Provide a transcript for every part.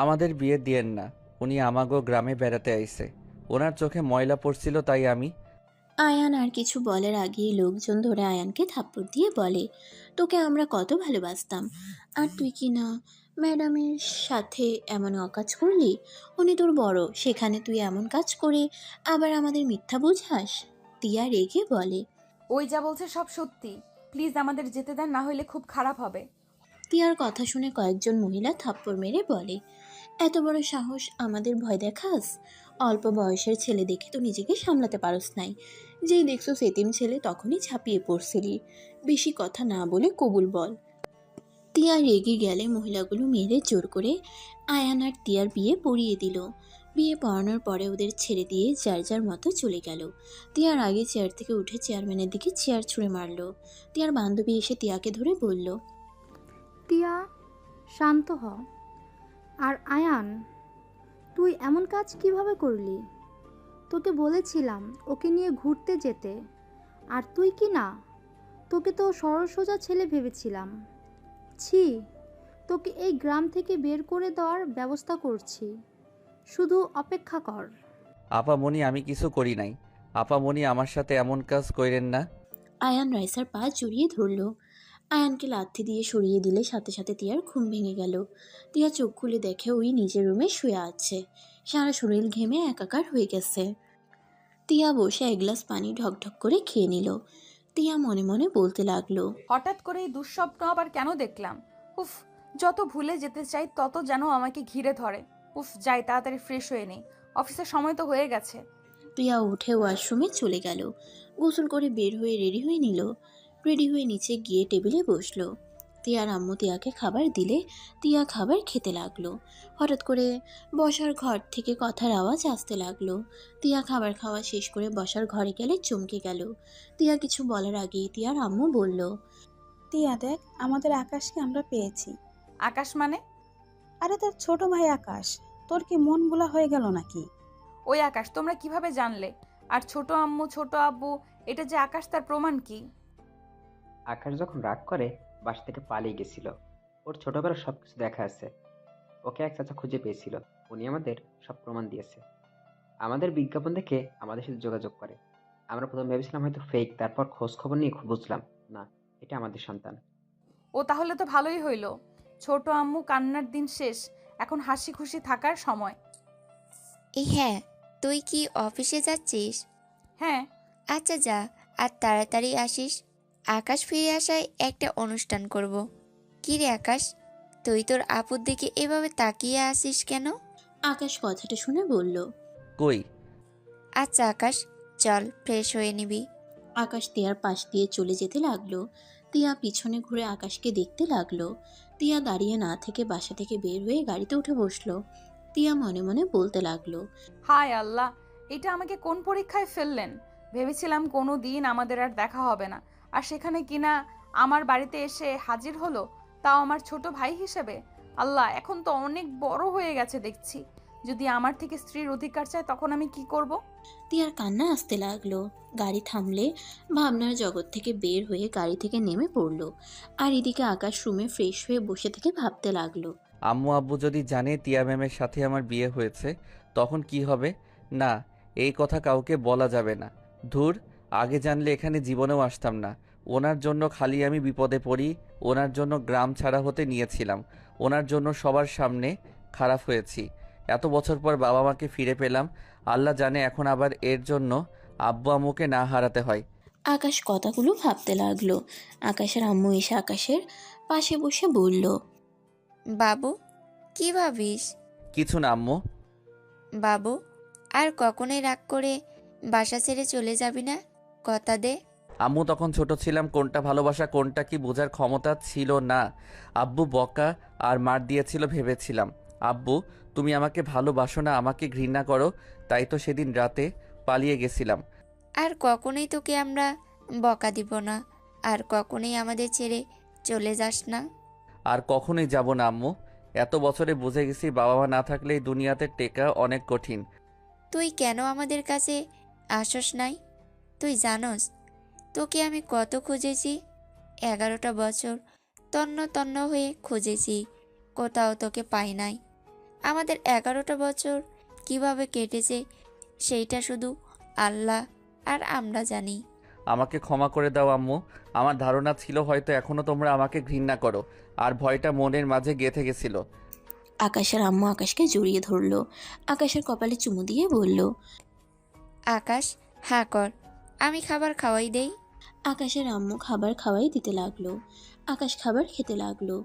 আমাদের বিয়ে দিয়েন না। উনি আমাগো গ্রামে বেড়াতে আইছে। ওনার চোখে ময়লা পড়ছিল তাই আমি। আয়ান আর কিছু বলার আগেই লোকজন ধরে আয়ানকে থাপ্পড় দিয়ে বলে, তোকে আমরা কত ভালোবাসতাম, আর তুই কি না ম্যাডামের সাথে এমন অকাজ করলি? উনি তোর বড়, সেখানে তুই এমন কাজ করে আবার আমাদের মিথ্যা বুঝাস? টিয়া রেগে বলে। ওই যা বলছে সব সত্যি। প্লিজ আমাদের যেতে দেন, না হলে খুব খারাপ হবে। টিয়ার কথা শুনে কয়েকজন মহিলা থাপ্পড় মেরে বলে, এত বড় সাহস, আমাদের ভয় দেখাস? অল্প বয়সের ছেলে দেখে তো নিজেকে সামলাতে পারস নাই। যেই দেখছো সেতিম ছেলে তখনই ঝাঁপিয়ে পড়ছিলি। বেশি কথা না বলে কবুল বল। টিয়া রেগে গেলে মহিলাগুলো মেরে জোর করে আয়ান আর টিয়ার বিয়ে পড়িয়ে দিল। বিয়ে পড়ানোর পরে ওদের ছেড়ে দিয়ে যার যার মতো চলে গেল। টিয়ার আগে চেয়ার থেকে উঠে চেয়ারম্যানের দিকে চেয়ার ছুঁড়ে মারলো। টিয়ার বান্ধবী এসে টিয়াকে ধরে বলল, টিয়া, শান্ত হ। আর আয়ান, তুই এমন কাজ কিভাবে করলি? তোকে বলেছিলাম ওকে নিয়ে ঘুরতে যেতে, আর তুই কি না? তোকে তো সরল সোজা ছেলে ভেবেছিলাম। ছি, তোকে এই গ্রাম থেকে বের করে দেওয়ার ব্যবস্থা করছি, শুধু অপেক্ষা কর। আপামনি, আমি কিছু করি নাই। আপামনি, আমার সাথে এমন কাজ কইরেন না। আয়ান রাইসার পা জড়িয়ে ধরল। আয়ানকে লাথি দিয়ে সরিয়ে দিলে সাথে সাথে টিয়ার ঘুম ভেঙে গেল। টিয়া চোখ খুলে দেখে ওই নিজের রুমে শুয়ে আছে। সারা শরীর ঘেমে একাকার হয়ে গেছে। টিয়া বসে এক গ্লাস পানি ঢকঢক করে খেয়ে নিল। টিয়া মনে মনে বলতে লাগলো, হঠাৎ করে এই দুঃস্বপ্ন আবার কেন দেখলাম? উফ, যত ভুলে যেতে চাই তত যেন আমাকে ঘিরে ধরে। উফ, যাই তাড়াতাড়ি ফ্রেশ হয়ে নেই, অফিসের সময় তো হয়ে গেছে। টিয়া উঠে ওয়াশরুমে চলে গেল। গোসল করে বের হয়ে রেডি হয়ে নিল। রেডি হয়ে নিচে গিয়ে টেবিলে বসলো। টিয়ার আম্মু টিয়াকে খাবার দিলে টিয়া খাবার খেতে লাগলো। হঠাৎ করে বসার ঘর থেকে কথার আওয়াজ আসতে লাগলো। টিয়া খাবার খাওয়া শেষ করে বসার ঘরে গেলে চমকে গেল। টিয়া কিছু বলার আগেই টিয়ার আম্মু বলল, টিয়া দেখ, আমাদের আকাশকে আমরা পেয়েছি। আকাশ মানে? আরে তোর ছোট ভাই আকাশ। তোর কি মন ভোলা হয়ে গেল নাকি? ওই আকাশ তোমরা কিভাবে জানলে? আর ছোট আম্মু ছোট আব্বু, এটা যে আকাশ তার প্রমাণ কি? আকাশ যখন রাগ করে বাসা থেকে পালিয়ে গেছিল। ওর ছোটবেলার সবকিছু দেখা আছে। ওকে এক চাচা খুঁজে পেয়েছিল। উনি আমাদের সব প্রমাণ দিয়েছে। আমাদের বিজ্ঞাপন দেখে আমাদের সাথে যোগাযোগ করে। আমরা প্রথম ভেবেছিলাম হয়তো ফেক, তারপর খোঁজ খবর নিয়ে বুঝলাম না, এটা আমাদের সন্তান। ও তাহলে তো ভালোই হইল। ছোট আম্মু কান্নার দিন শেষ, এখন হাসি খুশি থাকার সময়। হ্যাঁ, তুই কি অফিসে যাচ্ছিস? হ্যাঁ। আচ্ছা যা, আর তাড়াতাড়ি আসিস। আকাশ ফিরে আসায় একটা অনুষ্ঠান করব। কি রে আকাশ, তুই তোর আপুর দিকে এভাবে তাকিয়ে আসিস কেন? আকাশ কথাটা শুনে বলল। কই? আচ্ছা আকাশ, চল ফ্রেশ হয়ে নিবি। আকাশ টিয়ার পাশ দিয়ে চলে যেতে লাগলো। টিয়া পিছনে ঘুরে আকাশকে দেখতে লাগলো। টিয়া দাঁড়িয়ে না থেকে বাসা থেকে বের হয়ে গাড়িতে উঠে বসলো। টিয়া মনে মনে বলতে লাগলো, হায় আল্লাহ, এটা আমাকে কোন পরীক্ষায় ফেললেন? ভেবেছিলাম কোনো দিন আমাদের আর দেখা হবে না, আর সেখানে কিনা আমার বাড়িতে এসে হাজির হলো, তাও আমার ছোট ভাই হিসেবে। আল্লাহ, এখন তো অনেক বড় হয়ে গেছে দেখছি। যদি আমার থেকে স্ত্রীর অধিকার চায় তখন আমি কি করব? টিয়ার কান্না আসতে লাগলো। গাড়ি থামলে ভাবনার জগৎ থেকে বের হয়ে গাড়ি থেকে নেমে পড়লো। আর এদিকে আকাশ রুমে ফ্রেশ হয়ে বসে থেকে ভাবতে লাগলো, আম্মু আব্বু যদি জানে টিয়া ম্যামের সাথে আমার বিয়ে হয়েছে, তখন কি হবে? না, এই কথা কাউকে বলা যাবে না। ধুর, আগে জানলে এখানে জীবনেও আসতাম না। ওনার জন্য খালি আমি বিপদে পড়ি। ওনার জন্য গ্রাম ছাড়া হতে নিয়েছিলাম। ওনার জন্য সবার সামনে খারাপ হয়েছি। এত বছর পর বাবা মাকে ফিরে পেলাম। আল্লাহ জানে এখন আবার এর জন্য আব্বু আম্মুকে না হারাতে হয়। আকাশ কথাগুলো ভাবতে লাগলো। আকাশের আম্মু এসে আকাশের পাশে বসে বলল, বাবু, কি ভাবিস? কিছু না আম্মু। বাবু, আর কখনোই রাগ করে বাসা ছেড়ে চলে যাবি না, কথা দে। আম্মু, তখন ছোট ছিলাম, কোনটা ভালোবাসা কোনটা কি বোঝার ক্ষমতা ছিল না। আব্বু বকা আর মার দিয়েছিল ভেবেছিলাম। আব্বু, তুমি আমাকে ভালোবাসো না, আমাকে ঘৃণা করো, তাই তো সেদিন রাতে পালিয়ে গেছিলাম। আর কখনোই তোকে আমরা বকা দিব না, আর কখনোই আমাদের ছেড়ে চলে যাস না। আর কখনোই যাব না আম্মু। এত বছরে বুঝে গেছি বাবা মা না থাকলে এই দুনিয়াতে টেকা অনেক কঠিন। তুই কেন আমাদের কাছে আসস নাই? তুই জানোস তোকে আমি কত খুঁজেছি? 11টা বছর তন্ন তন্ন হয়ে খুঁজেছি, কোথাও তোকে পাই নাই। আমাদের 11টা বছর কিভাবে কেটেছে সেইটা শুধু আল্লাহ আর আমরা জানি। আমাকে ক্ষমা করে দাও আম্মু। আমার ধারণা ছিল হয়তো এখনো তোমরা আমাকে ঘৃণা করো, আর ভয়টা মনের মাঝে গেঁথে গেছিল। আকাশের আম্মু আকাশকে জড়িয়ে ধরলো। আকাশের কপালে চুমু দিয়ে বলল, আকাশ হ্যাঁ কর, আমি খাবার খাওয়াই দেই। আকাশের আম্মু খাবার খাওয়াই দিতে লাগলো। আকাশ খাবার খেতে লাগলো,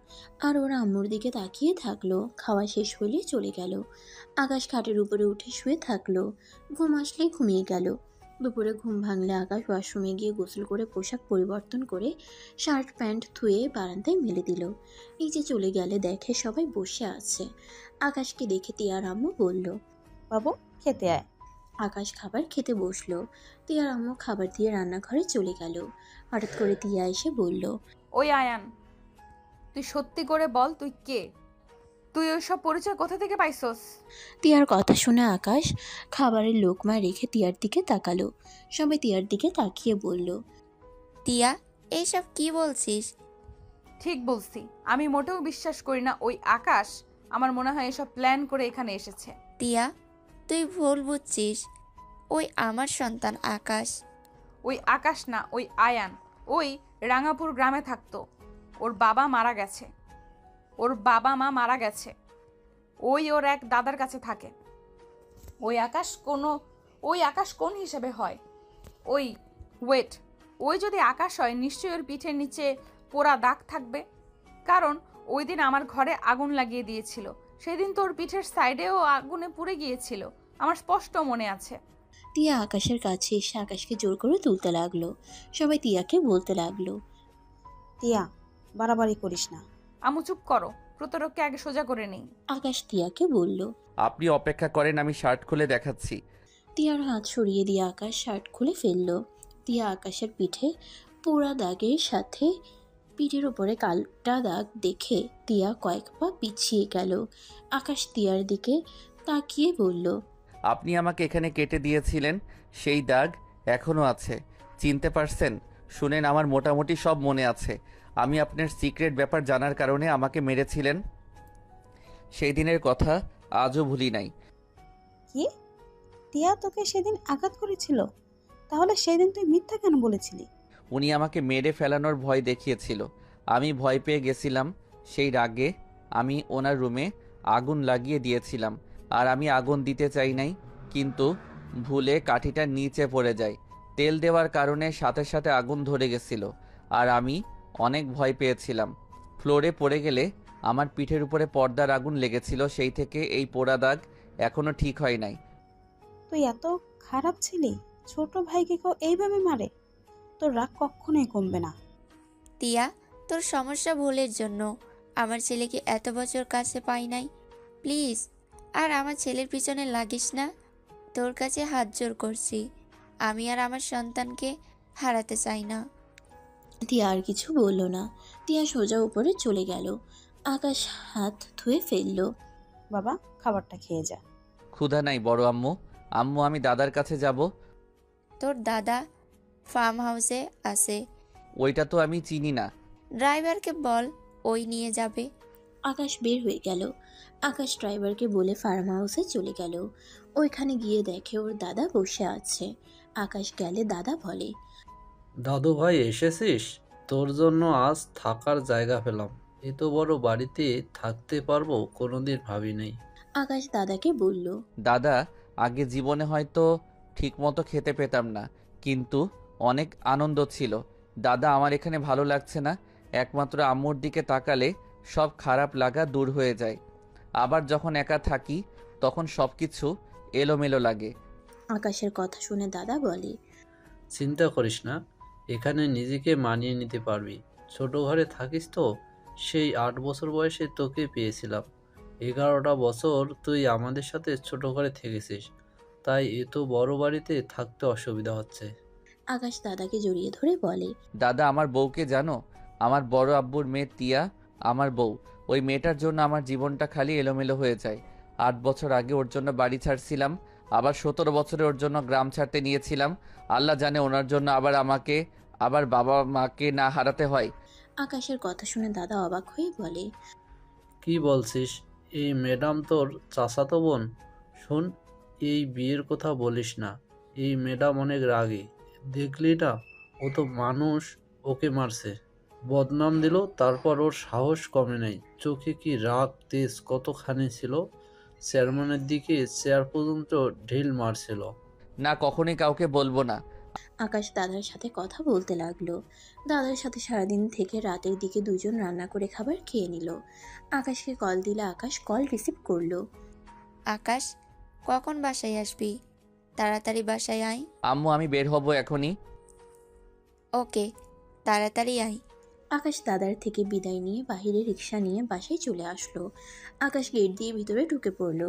আর ওরা আম্মুর দিকে তাকিয়ে থাকলো। খাওয়া শেষ হলে চলে গেল। আকাশ খাটের উপরে উঠে শুয়ে থাকলো। ঘুম আসলেই ঘুমিয়ে গেল। দুপুরে ঘুম ভাঙলে আকাশ ওয়াশরুমে গিয়ে গোসল করে পোশাক পরিবর্তন করে শার্ট প্যান্ট ধুয়ে বারান্দায় মেলে দিল। নিচে চলে গেলে দেখে সবাই বসে আছে। আকাশকে দেখে তিয়ার আম্মু বলল, বাবু খেতে আয়। আকাশ খাবার খেতে বসলো। তিয়ার আম্মু খাবার দিয়ে রান্নাঘরে চলে গেল। হঠাৎ করে তিয়া এসে বলল, ওই আয়ান, তুই সত্যি করে বল তুই কে? তুই ওইসব পরিচয় কোথা থেকে পাইছস? তিয়ার কথা শুনে আকাশ খাবারের লোকমা রেখে তিয়ার দিকে তাকালো। সবাই তিয়ার দিকে তাকিয়ে বলল, টিয়া, এইসব কি বলছিস? ঠিক বলছি, আমি মোটেও বিশ্বাস করি না ওই আকাশ। আমার মনে হয় এসব প্ল্যান করে এখানে এসেছে। টিয়া, তুই ভুল বুঝছিস। ওই আমার সন্তান আকাশ। ওই আকাশ না, ওই আয়ান। ওই রাঙাপুর গ্রামে থাকতো। ওর বাবা মারা গেছে। ওর বাবা মা মারা গেছে। ওই ওর এক দাদার কাছে থাকে। ওই আকাশ কোন হিসেবে হয়? ওই ওয়েট, ওই যদি আকাশ হয় নিশ্চয়ই ওর পিঠের নিচে পোড়া দাগ থাকবে। কারণ ওই দিন আমার ঘরে আগুন লাগিয়ে দিয়েছিল। সেদিন তো ওর পিঠের সাইডেও আগুনে পুড়ে গিয়েছিল, আমার স্পষ্ট মনে আছে। তিয়া আকাশের কাছে এসে আকাশকে জোর করে তুলতে লাগলো। সবাই তিয়াকে বলতে লাগলো, টিয়া, বাড়াবাড়ি করিস না। আমু চুপ করো, প্রতারককে আগে সোজা করে নেই। আকাশ তিয়াকে বলল। আপনি অপেক্ষা করেন, আমি শার্ট খুলে দেখাচ্ছি। তিয়ার হাত সরিয়ে দিয়ে আকাশ শার্ট খুলে ফেললো। তিয়া আকাশের পিঠে পোড়া দাগের সাথে পিঠের উপরে কালটা দাগ দেখে তিয়া কয়েক পা পিছিয়ে গেল। আকাশ তিয়ার দিকে তাকিয়ে বলল, আপনি আমাকে এখানে কেটে দিয়েছিলেন, সেই দাগ এখনও আছে। চিনতে পারছেন? শুনেন, আমার মোটামুটি সব মনে আছে। আমি আপনার সিক্রেট ব্যাপার জানার কারণে আমাকে মেরেছিলেন। সেই দিনের কথা আজও ভুলি নাই। কি? টিয়া তোকে সেদিন আঘাত করেছিল? তাহলে সেদিন তুই মিথ্যা কেন বলেছিলি? উনি আমাকে মেরে ফেলানোর ভয় দেখিয়েছিল। আমি ভয় পেয়ে গেছিলাম। সেই রাগে আমি ওনার রুমে আগুন লাগিয়ে দিয়েছিলাম। আর আমি আগুন দিতে চাই নাই, কিন্তু ভুলে কাঠিটা নিচে পড়ে যায়। তেল দেওয়ার কারণে সাথে সাথে আগুন ধরে গেছিল, আর আমি অনেক ভয় পেয়েছিলাম। ফ্লোরে পড়ে গেলে আমার পিঠের উপরে পর্দার আগুন লেগেছিল, সেই থেকে এই পোড়া দাগ এখনও ঠিক হয় নাই। তুই এত খারাপ ছিলি? ছোট ভাইকে কেউ এইভাবে মারে? তোর রাগ কখনোই কমবে না। টিয়া, তোর সমস্যা ভুলের জন্য আমার ছেলেকে এত বছর কাছে পাই নাই। প্লিজ আর আমার ছেলের পিছনে লাগিস না। তোর কাছে হাত জোর করছি, আমি আর আমার সন্তানকে হারাতে চাই না। তিয়া আর কিছু বলল না। তিয়া সোজা উপরে চলে গেল। আকাশ হাত ধুয়ে ফেললো। বাবা, খাবারটা খেয়ে যা। ক্ষুধা নাই বড় আম্মু। আম্মু, আমি দাদার কাছে যাব। তোর দাদা ফার্ম হাউসে আছে। ওইটা তো আমি চিনি না। ড্রাইভারকে বল, ওই নিয়ে যাবে। আকাশ বের হয়ে গেল। আকাশ ড্রাইভারকে বলে ফার্ম হাউসে চলে গেল। ওইখানে গিয়ে দেখে ওর দাদা বসে আছে। আকাশ গেলে দাদা বলে, দাদু ভাই এসেছিস? তোর জন্য আজ থাকার জায়গা পেলাম। এত বড় বাড়িতে থাকতে পারবো কোনোদিন ভাবি নাই। আকাশ দাদাকে বলল, দাদা, আগে জীবনে হয়তো ঠিকমতো খেতে পেতাম না, কিন্তু অনেক আনন্দ ছিল। দাদা, আমার এখানে ভালো লাগছে না। একমাত্র আম্মুর দিকে তাকালে সব খারাপ লাগা দূর হয়ে যায়। আবার যখন একা থাকি তখন সব কিছু এলোমেলো লাগে। আকাশের কথা শুনে দাদা বলে, চিন্তা করিস না, এখানে নিজেকে মানিয়ে নিতে পারবি। ছোট ঘরে থাকিস তো, সেই 8 বছর বয়সে তোকে পেয়েছিলাম। 11টা বছর তুই আমাদের সাথে ছোট ঘরে থেকেছিস, তাই এত বড় বাড়িতে থাকতে অসুবিধা হচ্ছে। আকাশ দাদাকে জড়িয়ে ধরে বলে, দাদা, আমার বউকে জানো? আমার বড় আব্বুর মেয়ে তিয়া আমার বউ। ওই মেয়েটার জন্য আমার জীবনটা খালি এলোমেলো হয়ে যায়। 8 বছর আগে ওর জন্য বাড়ি ছাড়ছিলাম, আবার 17 বছরে ওর জন্য গ্রাম ছাড়তে নিয়েছিলাম। আল্লাহ জানে ওনার জন্য আবার আমাকে আবার বাবা মাকে না হারাতে হয়। আকাশের কথা শুনে দাদা অবাক হয়ে বলে, কি বলছিস? এই ম্যাডাম তোর চাচাতো বোন? শোন, এই বিয়ের কথা বলিস না। এই ম্যাডাম অনেক রাগী। দেখলি না, ও তো মানুষ ওকে মারছে, বদনাম দিল, তারপর ওর সাহস কমে নাই। চোখে কি রাগ তেজ কতখানি ছিল! চেয়ারম্যানের দিকে চেয়ার পর্যন্ত ঢিল মারছিল। না, কখনোই কাউকে বলবো না। আকাশ দাদার সাথে কথা বলতে লাগলো। দাদার সাথে সারাদিন থেকে রাতের দিকে দুজন রান্না করে খাবার খেয়ে নিল। আকাশকে কল দিলে আকাশ কল রিসিভ করলো। আকাশ, কখন বাসায় আসবি? তাড়াতাড়ি বাসায় আয়। আম্মু, আমি বের হব এখনই। ওকে, তাড়াতাড়ি আয়। আকাশ দাদার থেকে বিদায় নিয়ে বাহিরে রিক্সা নিয়ে বাসায় চলে আসলো। আকাশ গেট দিয়ে ভিতরে ঢুকে পড়লো।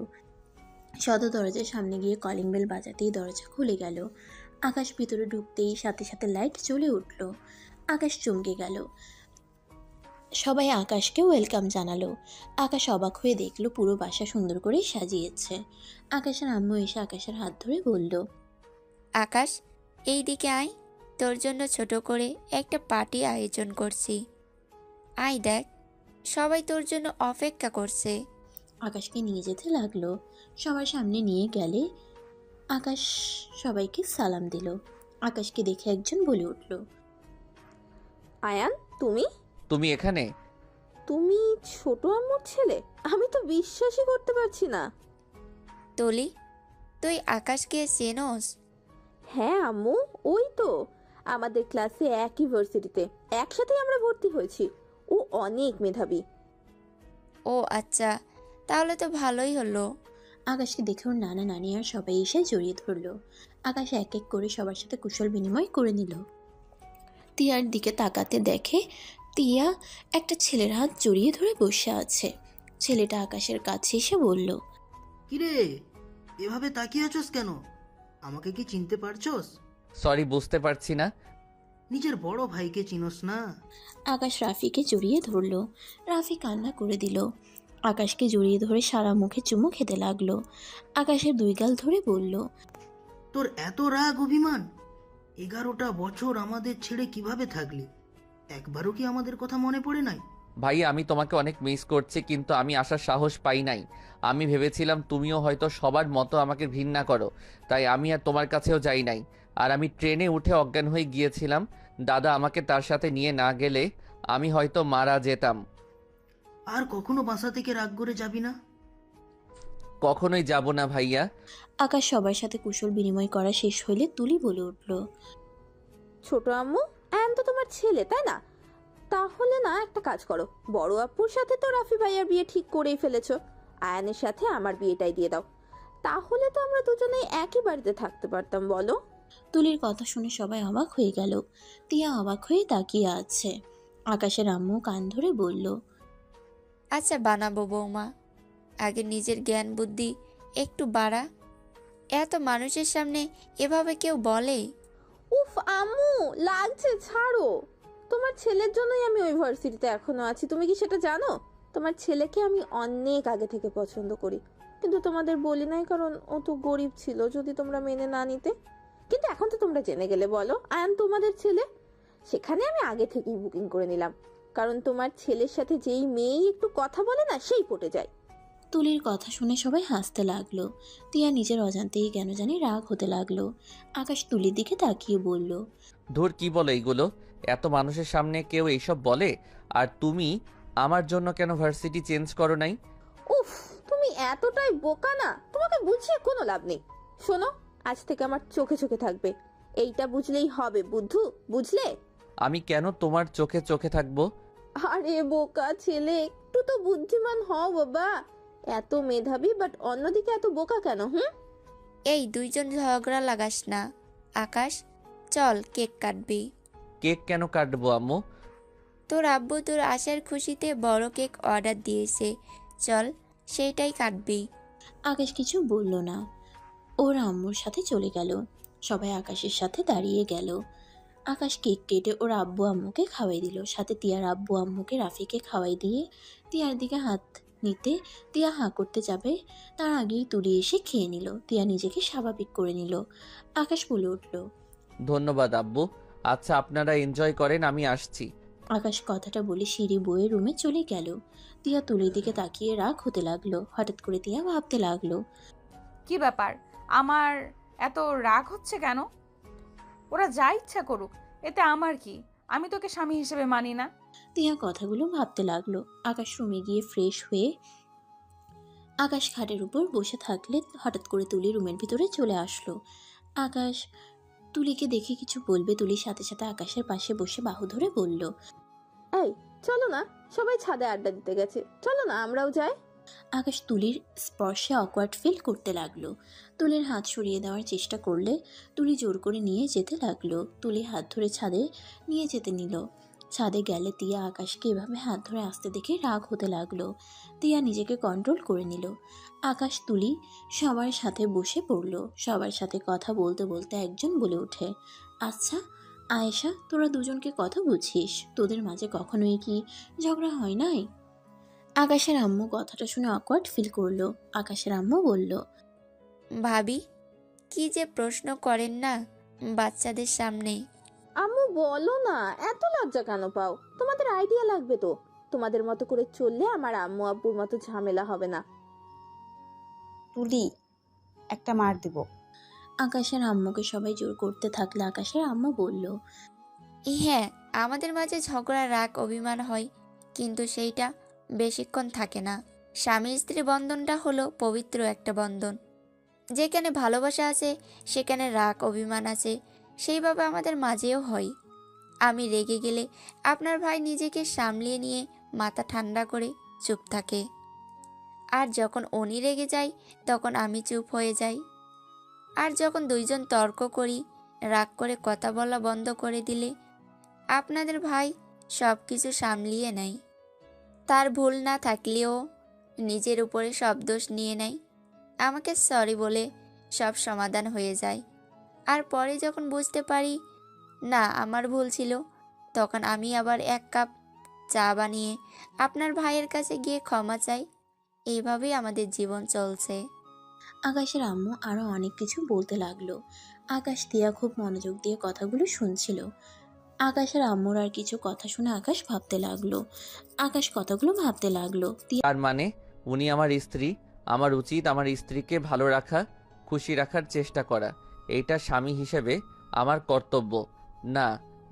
সদর দরজার সামনে গিয়ে কলিং বেল বাজাতেই দরজা খুলে গেল। আকাশ ভিতরে ঢুকতেই সাথে সাথে লাইট জ্বলে উঠল। আকাশ চমকে গেল। সবাই আকাশকে ওয়েলকাম জানালো। আকাশ অবাক হয়ে দেখলো পুরো বাসা সুন্দর করে সাজিয়েছে। আকাশের আম্মু এসে আকাশের হাত ধরে বলল, আকাশ, এই দিকে আয়, তোর জন্য ছোট করে একটা পার্টি আয়োজন করছি। আয় দেখ, সবাই তোর জন্য অপেক্ষা করছে। আকাশকে নিয়ে যেতে লাগলো। সবার সামনে নিয়ে গেলে আকাশ সবাইকে সালাম দিল। আকাশকে দেখে একজন বলে উঠল, আয়ান, তুমি তুমি এখানে? তুমি ছোট আম্মুর ছেলে? আমি তো বিশ্বাসই করতে পারছি না। তলি, তুই আকাশকে চেনোস? হ্যাঁ আম্মু, ওই তো আমাদের ক্লাসে এক ইউনিভার্সিটিতে একসাথেই আমরা ভর্তি হয়েছি। ও অনেক মেধাবী। ও আচ্ছা, তাহলে তো ভালোই হলো। আকাশকে দেখে ওর নানা নানি আর সবাই এসে জড়িয়ে ধরলো। আকাশ এক এক করে সবার সাথে কুশল বিনিময় করে নিল। তিয়ার দিকে তাকাতে দেখে তিয়া একটা ছেলের হাত জড়িয়ে ধরে বসে আছে। ছেলেটা আকাশের কাছে এসে বলল, কিরে, এভাবে তাকিয়ে আছোস কেন? আমাকে কি চিনতে পারছোস? সরি, বুঝতে পারছি না। নিজের বড় ভাইকে চিনোস না? আকাশ রাফিকে জড়িয়ে ধরলো। রাফি কান্না করে দিল। আকাশকে জড়িয়ে ধরে সারা মুখে চুমু খেতে লাগলো। আকাশের দুই গাল ধরে বলল, তোর এত রাগ অভিমান? 11টা বছর আমাদের ছেড়ে কিভাবে থাকলি? একবারও কি আমাদের কথা মনে পড়ে নাই? ভাই, আমি তোমাকে অনেক মিস করছি, কিন্তু আমি আসার সাহস পাই নাই। আমি ভেবেছিলাম তুমিও হয়তো সবার মতো আমাকে ঘৃণা করো, তাই আমি আর তোমার কাছেও যাই নাই। আর আমি ট্রেনে উঠে অজ্ঞান হয়ে গিয়েছিলাম। দাদা আমাকে তার সাথে নিয়ে না গেলে আমি হয়তো মারা যেতাম। আর কখনো বাসা থেকে রাগ করে যাবি না? কখনোই যাব না ভাইয়া। আকাশ সবার সাথে কুশল বিনিময় করা শেষ হইলে তুলি বলে উঠল, ছোট আম্মু, আয়ান তো তোমার ছেলে, তাই না? তাহলে না একটা কাজ করো, বড় আপুর সাথে তো রাফি ভাইয়ার বিয়ে ঠিক করেই ফেলেছো, আয়ানের সাথে আমার বিয়েটাই দিয়ে দাও। তাহলে তো আমরা দুজনেই একই বাড়িতে থাকতে পারতাম, বলো? তুলির কথা শুনে সবাই অবাক হয়ে গেল। তিয়া অবাক হয়ে তাকিয়ে আছে। আকাশের আম্মু কান ধরে বলল, আচ্ছা বানাবো বৌমা, আগে নিজের জ্ঞান বুদ্ধি একটু বাড়া। এত মানুষের সামনে এভাবে কেউ বলে? উফ আম্মু, লাগছে, ছাড়ো। তোমার ছেলের জন্যই আমি ওই ভার্সিটিতে এখনো আছি, তুমি কি সেটা জানো? তোমার ছেলেকে আমি অনেক আগে থেকে পছন্দ করি, কিন্তু তোমাদের বলি নাই কারণ ও তো গরিব ছিল, যদি তোমরা মেনে না নিতে। কিন্তু এখন তো তোমরা জেনে গেলে, বলো আয়ান তোমাদের ছেলে। সেখানে আমি আগে থেকেই বুকিং করে নিলাম, কারণ তোমার ছেলের সাথে যেই মেয়েই একটু কথা বলে না, সেই পটে যায়। তুলির কথা শুনে সবাই হাসতে লাগলো। তিয়া নিজের অজান্তেই কেন জানি রাগ হতে লাগলো। আকাশ তুলির দিকে তাকিয়ে বলল, ধুর, কি বলো এইগুলো? এত মানুষের সামনে কেউ এইসব বলে? আর তুমি আমার জন্য কেন ভার্সিটি চেঞ্জ করো নাই? উফ, তুমি এতটাই বোকা না, তোমাকে বুঝিয়ে কোনো লাভ নেই। শোনো, আজ থেকে আমার চোখে চোখে থাকবে, এইটা বুঝলেই হবে, বুদ্ধু, বুঝলে? আমি কেন তোমার চোখে চোখে থাকবো? আরে বোকা ছেলে, একটু তো বুদ্ধিমান হও বাবা। এত মেধাবী বাট অন্যদিকে এত বোকা কেন? এই দুইজন ঝগড়া লাগাস না। আকাশ, চল কেক কাটবি। কেক কেন কাটবো আম্মু? তোর আব্বু তোর আসার খুশিতে বড় কেক অর্ডার দিয়েছে, চল সেইটাই কাটবি। আকাশ কিছু বলল না। ওর আম্মুর সাথে চলে গেল। সবাই আকাশের সাথে দাঁড়িয়ে গেল। আকাশ কেক কেটে ওর আব্বু আম্মুকে খাওয়াই দিল। সাথে তিয়ার আব্বু আম্মুকে রাফিকে খাওয়াই দিয়ে তিয়ার দিকে হাত নিতে তিয়া হাঁ করতে যাবে, তার আগেই তুলি এসে খেয়ে নিল। তিয়া নিজেকে স্বাভাবিক করে নিল। আকাশ বলে উঠল, ধন্যবাদ আব্বু। আচ্ছা, আপনারা এনজয় করেন, আমি আসছি। আকাশ কথাটা বলে সিঁড়ি বয়ে রুমে চলে গেল। তিয়া তুলির দিকে তাকিয়ে রাগ হতে লাগলো। হঠাৎ করে তিয়া ভাবতে লাগলো, কি ব্যাপার, আমার এত রাগ হচ্ছে কেন? ওরা যা ইচ্ছা করুক, এতে আমার কি? আমি তোকে স্বামী হিসেবে মানি না। তিয়া কথাগুলো ভাবতে লাগলো। আকাশ রুমে গিয়ে ফ্রেশ হয়ে আকাশ খাটের উপর বসে থাকলে হঠাৎ করে তুলি রুমের ভিতরে চলে আসলো। আকাশ তুলিকে দেখে কিছু বলবে, তুলির সাথে সাথে আকাশের পাশে বসে বাহু ধরে বলল, এই চলো না, সবাই ছাদে আড্ডা দিতে গেছে, চলো না আমরাও যাই। আকাশ তুলির স্পর্শে অকওয়ার্ড ফিল করতে লাগলো। তুলির হাত সরিয়ে দেওয়ার চেষ্টা করলে তুলি জোর করে নিয়ে যেতে লাগলো। তুলি হাত ধরে ছাদে নিয়ে যেতে নিল। ছাদে গেলে তিয়া আকাশকে এভাবে হাত ধরে আসতে দেখে রাগ হতে লাগলো। তিয়া নিজেকে কন্ট্রোল করে নিল। আকাশ তুলি সবার সাথে বসে পড়ল। সবার সাথে কথা বলতে বলতে একজন বলে ওঠে, আচ্ছা আয়েশা, তোরা দুজনকে কথা বুঝিস? তোদের মাঝে কখনোই কি ঝগড়া হয় নাই? আকাশের আম্মু কথাটা শুনে অকওয়ার্ড ফিল করলো। আকাশের আম্মু বলল, ভাবি, কি যে প্রশ্ন করেন না বাচ্চাদের সামনে। আম্মু বলো না, এত লজ্জা কেন পাও? তোমাদের আইডিয়া লাগবে তো। তোমাদের মতো করে চললে আমার আম্মু আব্বুর মতো ঝামেলা হবে না। তুলি, একটা মার দিব। আকাশের আম্মুকে সবাই জোর করতে থাকলে আকাশের আম্মু বলল, হ্যাঁ, আমাদের মাঝে ঝগড়া, রাগ, অভিমান হয়, কিন্তু সেইটা বেশিক্ষণ থাকে না। স্বামী স্ত্রী বন্ধনটা হলো পবিত্র একটা বন্ধন। যেখানে ভালোবাসা আছে সেখানে রাগ অভিমান আছে, সেইভাবে আমাদের মাঝেও হয়। আমি রেগে গেলে আপনার ভাই নিজেকে সামলিয়ে নিয়ে মাথা ঠান্ডা করে চুপ থাকে, আর যখন উনি রেগে যায় তখন আমি চুপ হয়ে যাই। আর যখন দুইজন তর্ক করি, রাগ করে কথা বলা বন্ধ করে দিলে আপনাদের ভাই সব কিছু সামলিয়ে নেয়। তার ভুল না থাকলেও নিজের উপরে সব দোষ নিয়ে নেয়। আমাকে সরি বলে সব সমাধান হয়ে যায়। আর পরে যখন বুঝতে পারি না আমার ভুল ছিল, তখন আমি আবার 1 কাপ চা বানিয়ে আপনার ভাইয়ের কাছে গিয়ে ক্ষমা চাই। এইভাবেই আমাদের জীবন চলছে। আকাশের আম্মু আরো অনেক কিছু বলতে লাগলো। আকাশ তিয়া খুব মনোযোগ দিয়ে কথাগুলো শুনছিল। আকাশের আম্মুর আর কিছু কথা শুনে আকাশ ভাবতে লাগলো। আকাশ কথাগুলো ভাবতে লাগলো। তার মানে উনি আমার স্ত্রী, আমার উচিত আমার স্ত্রীকে ভালো রাখা, খুশি রাখার চেষ্টা করা। এইটা স্বামী হিসেবে আমার কর্তব্য। না,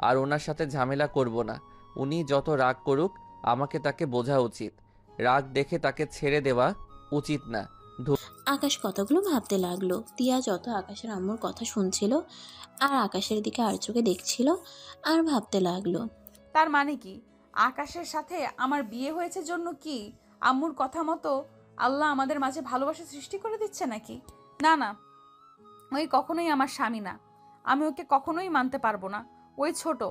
আর ওনার সাথে ঝামেলা করব না। উনি যত রাগ করুক, আমাকে তাকে বোঝা উচিত। রাগ দেখে তাকে ছেড়ে দেওয়া উচিত না। আকাশ কথাগুলো ভাবতে লাগলো। তিয়া যত আকাশের আম্মুর কথা শুনছিল আর আকাশের দিকে আর চোখে দেখছিল আর ভাবতে লাগলো, তার মানে কি আকাশের সাথে আমার বিয়ে হয়েছে জন্য কি আম্মুর কথা মতো আল্লাহ আমাদের মাঝে ভালোবাসা সৃষ্টি করে দিচ্ছে নাকি? না না, ওই কখনোই আমার স্বামী না। আমি ওকে কখনোই মানতে পারবো না। ওই ছোট,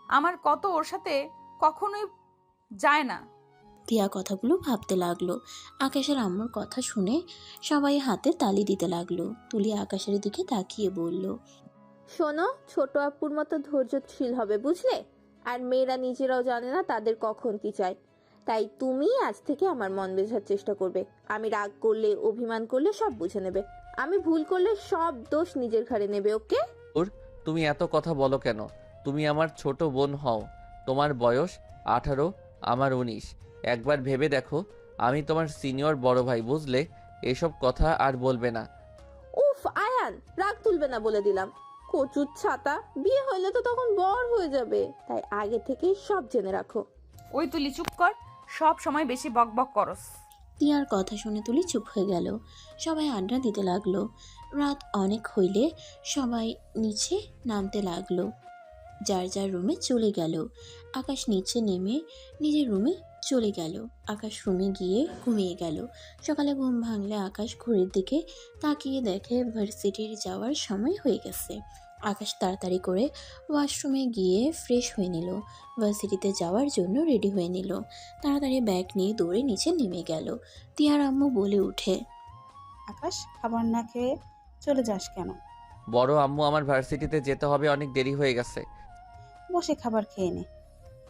আমার কত ওর সাথে কখনোই যায় না। তিয়া কথাগুলো ভাবতে লাগলো। আকাশের আম্মুর কথা শুনে সবাই হাতে তালি দিতে লাগলো। তুলি আকাশের দিকে তাকিয়ে বলল, শোনো, ছোট আপুর মতো ধৈর্যশীল হবে, বুঝলে? আর মেয়েরা নিজেরাও জানে না তাদের কখন কি চায়। তাই তুমি আজ থেকে আমার মন বোঝার চেষ্টা করবে। আমি রাগ করলে, অভিমান করলে সব বুঝে নেবে। আমি ভুল করলে সব দোষ নিজের ঘাড়ে নেবে, ওকে? তুমি এত কথা বলো কেন? তুমি আমার ছোট বোন হও। তোমার বয়স 18, আমার 19। একবার ভেবে দেখো, আমি তোমার সিনিয়র বড় ভাই, বুঝলে? এসব কথা আর বলবে না। উফ আয়ান, রাগ তুলবে না বলে দিলাম। কচুর ছাতা, বিয়ে হইলে তো তখন বর হয়ে যাবে। তাই আগে থেকেই সব জেনে রাখো। ওই তুলি চুপ কর, সব সময় বেশি বকবক করস। তিয়ার কথা শুনে তুলি চুপ হয়ে গেল। সবাই আড্ডা দিতে লাগলো। রাত অনেক হইলে সবাই নিচে নামতে লাগলো, যার যার রুমে চলে গেল। আকাশ নিচে নেমে নিজের রুমে চলে গেল। আকাশ রুমে গিয়ে ঘুমিয়ে গেল। সকালে ঘুম ভাঙলে আকাশ ঘড়ির দিকে তাকিয়ে দেখে ভার্সিটির যাওয়ার সময় হয়ে গেছে। আকাশ তাড়াতাড়ি করে ওয়াশরুমে গিয়ে ফ্রেশ হয়ে নিল। ভার্সিটিতে যাওয়ার জন্য রেডি হয়ে নিল। তাড়াতাড়ি ব্যাগ নিয়ে দৌড়ে নিচে নেমে গেল। তিয়ার আম্মু বলে উঠে, আকাশ, খাবার না খেয়ে চলে যাস কেন? বড় আম্মু, আমার ভার্সিটিতে যেতে হবে, অনেক দেরি হয়ে গেছে। বসে খাবার খেয়ে নে।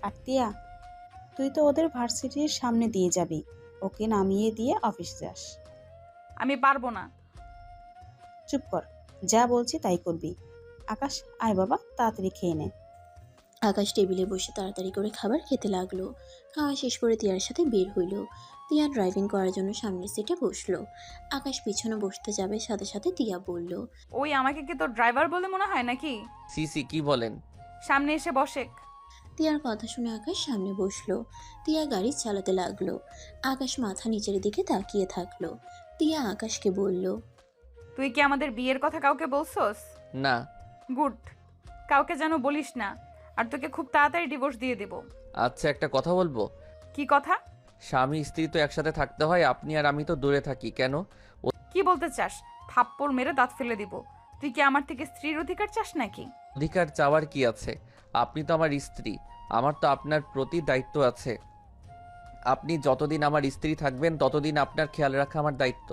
আর তিয়া, তুই তো ওদের ভার্সিটির সামনে দিয়ে যাবি, ওকে নামিয়ে দিয়ে অফিস যাস। আমি পারবো না। চুপ কর, যা বলছি তাই করবি। আকাশ, আয় বাবা, তাড়াতাড়ি খেয়ে নে। আকাশ টেবিলে বসে তাড়াতাড়ি করে খাবার খেতে লাগলো। খাওয়া শেষ করে তিয়ার সাথে বের হইল। তিয়া ড্রাইভিং করার জন্য সামনের সিটে বসলো। আকাশ পিছনে বসতে যাবে, সাথে সাথে তিয়া বলল, ওই আমাকে কি তোর ড্রাইভার বলে মনে হয় নাকি? সিসি কি বলেন? সামনে এসে বসে। তিয়ার কথা শুনে আকাশ সামনে বসলো। তিয়া গাড়ি চালাতে লাগলো। আকাশ মাথা নিচের দিকে তাকিয়ে থাকলো। তিয়া আকাশকে বলল, তুই কি আমাদের বিয়ের কথা কাউকে বলছস? না। গুড, কাউকে যেন বলিস না, আর তোকে খুব তাড়াতাড়ি ডিভোর্স দিয়ে দেব। আচ্ছা, একটা কথা বলবো? কি কথা? স্বামী স্ত্রী তো একসাথে থাকতে হয়, আপনি আর আমি তো দূরে থাকি কেন? কি বলতে চাস? থাপ্পড় মেরে দাঁত ফেলে দিব। তুই কি আমার থেকে স্ত্রীর অধিকার চাস নাকি? অধিকার চাওয়ার কি আছে? আপনি তো আমার স্ত্রী, আমার তো আপনার প্রতি দায়িত্ব আছে। আপনি যতদিন আমার স্ত্রী থাকবেন ততদিন আপনার খেয়াল রাখা আমার দায়িত্ব।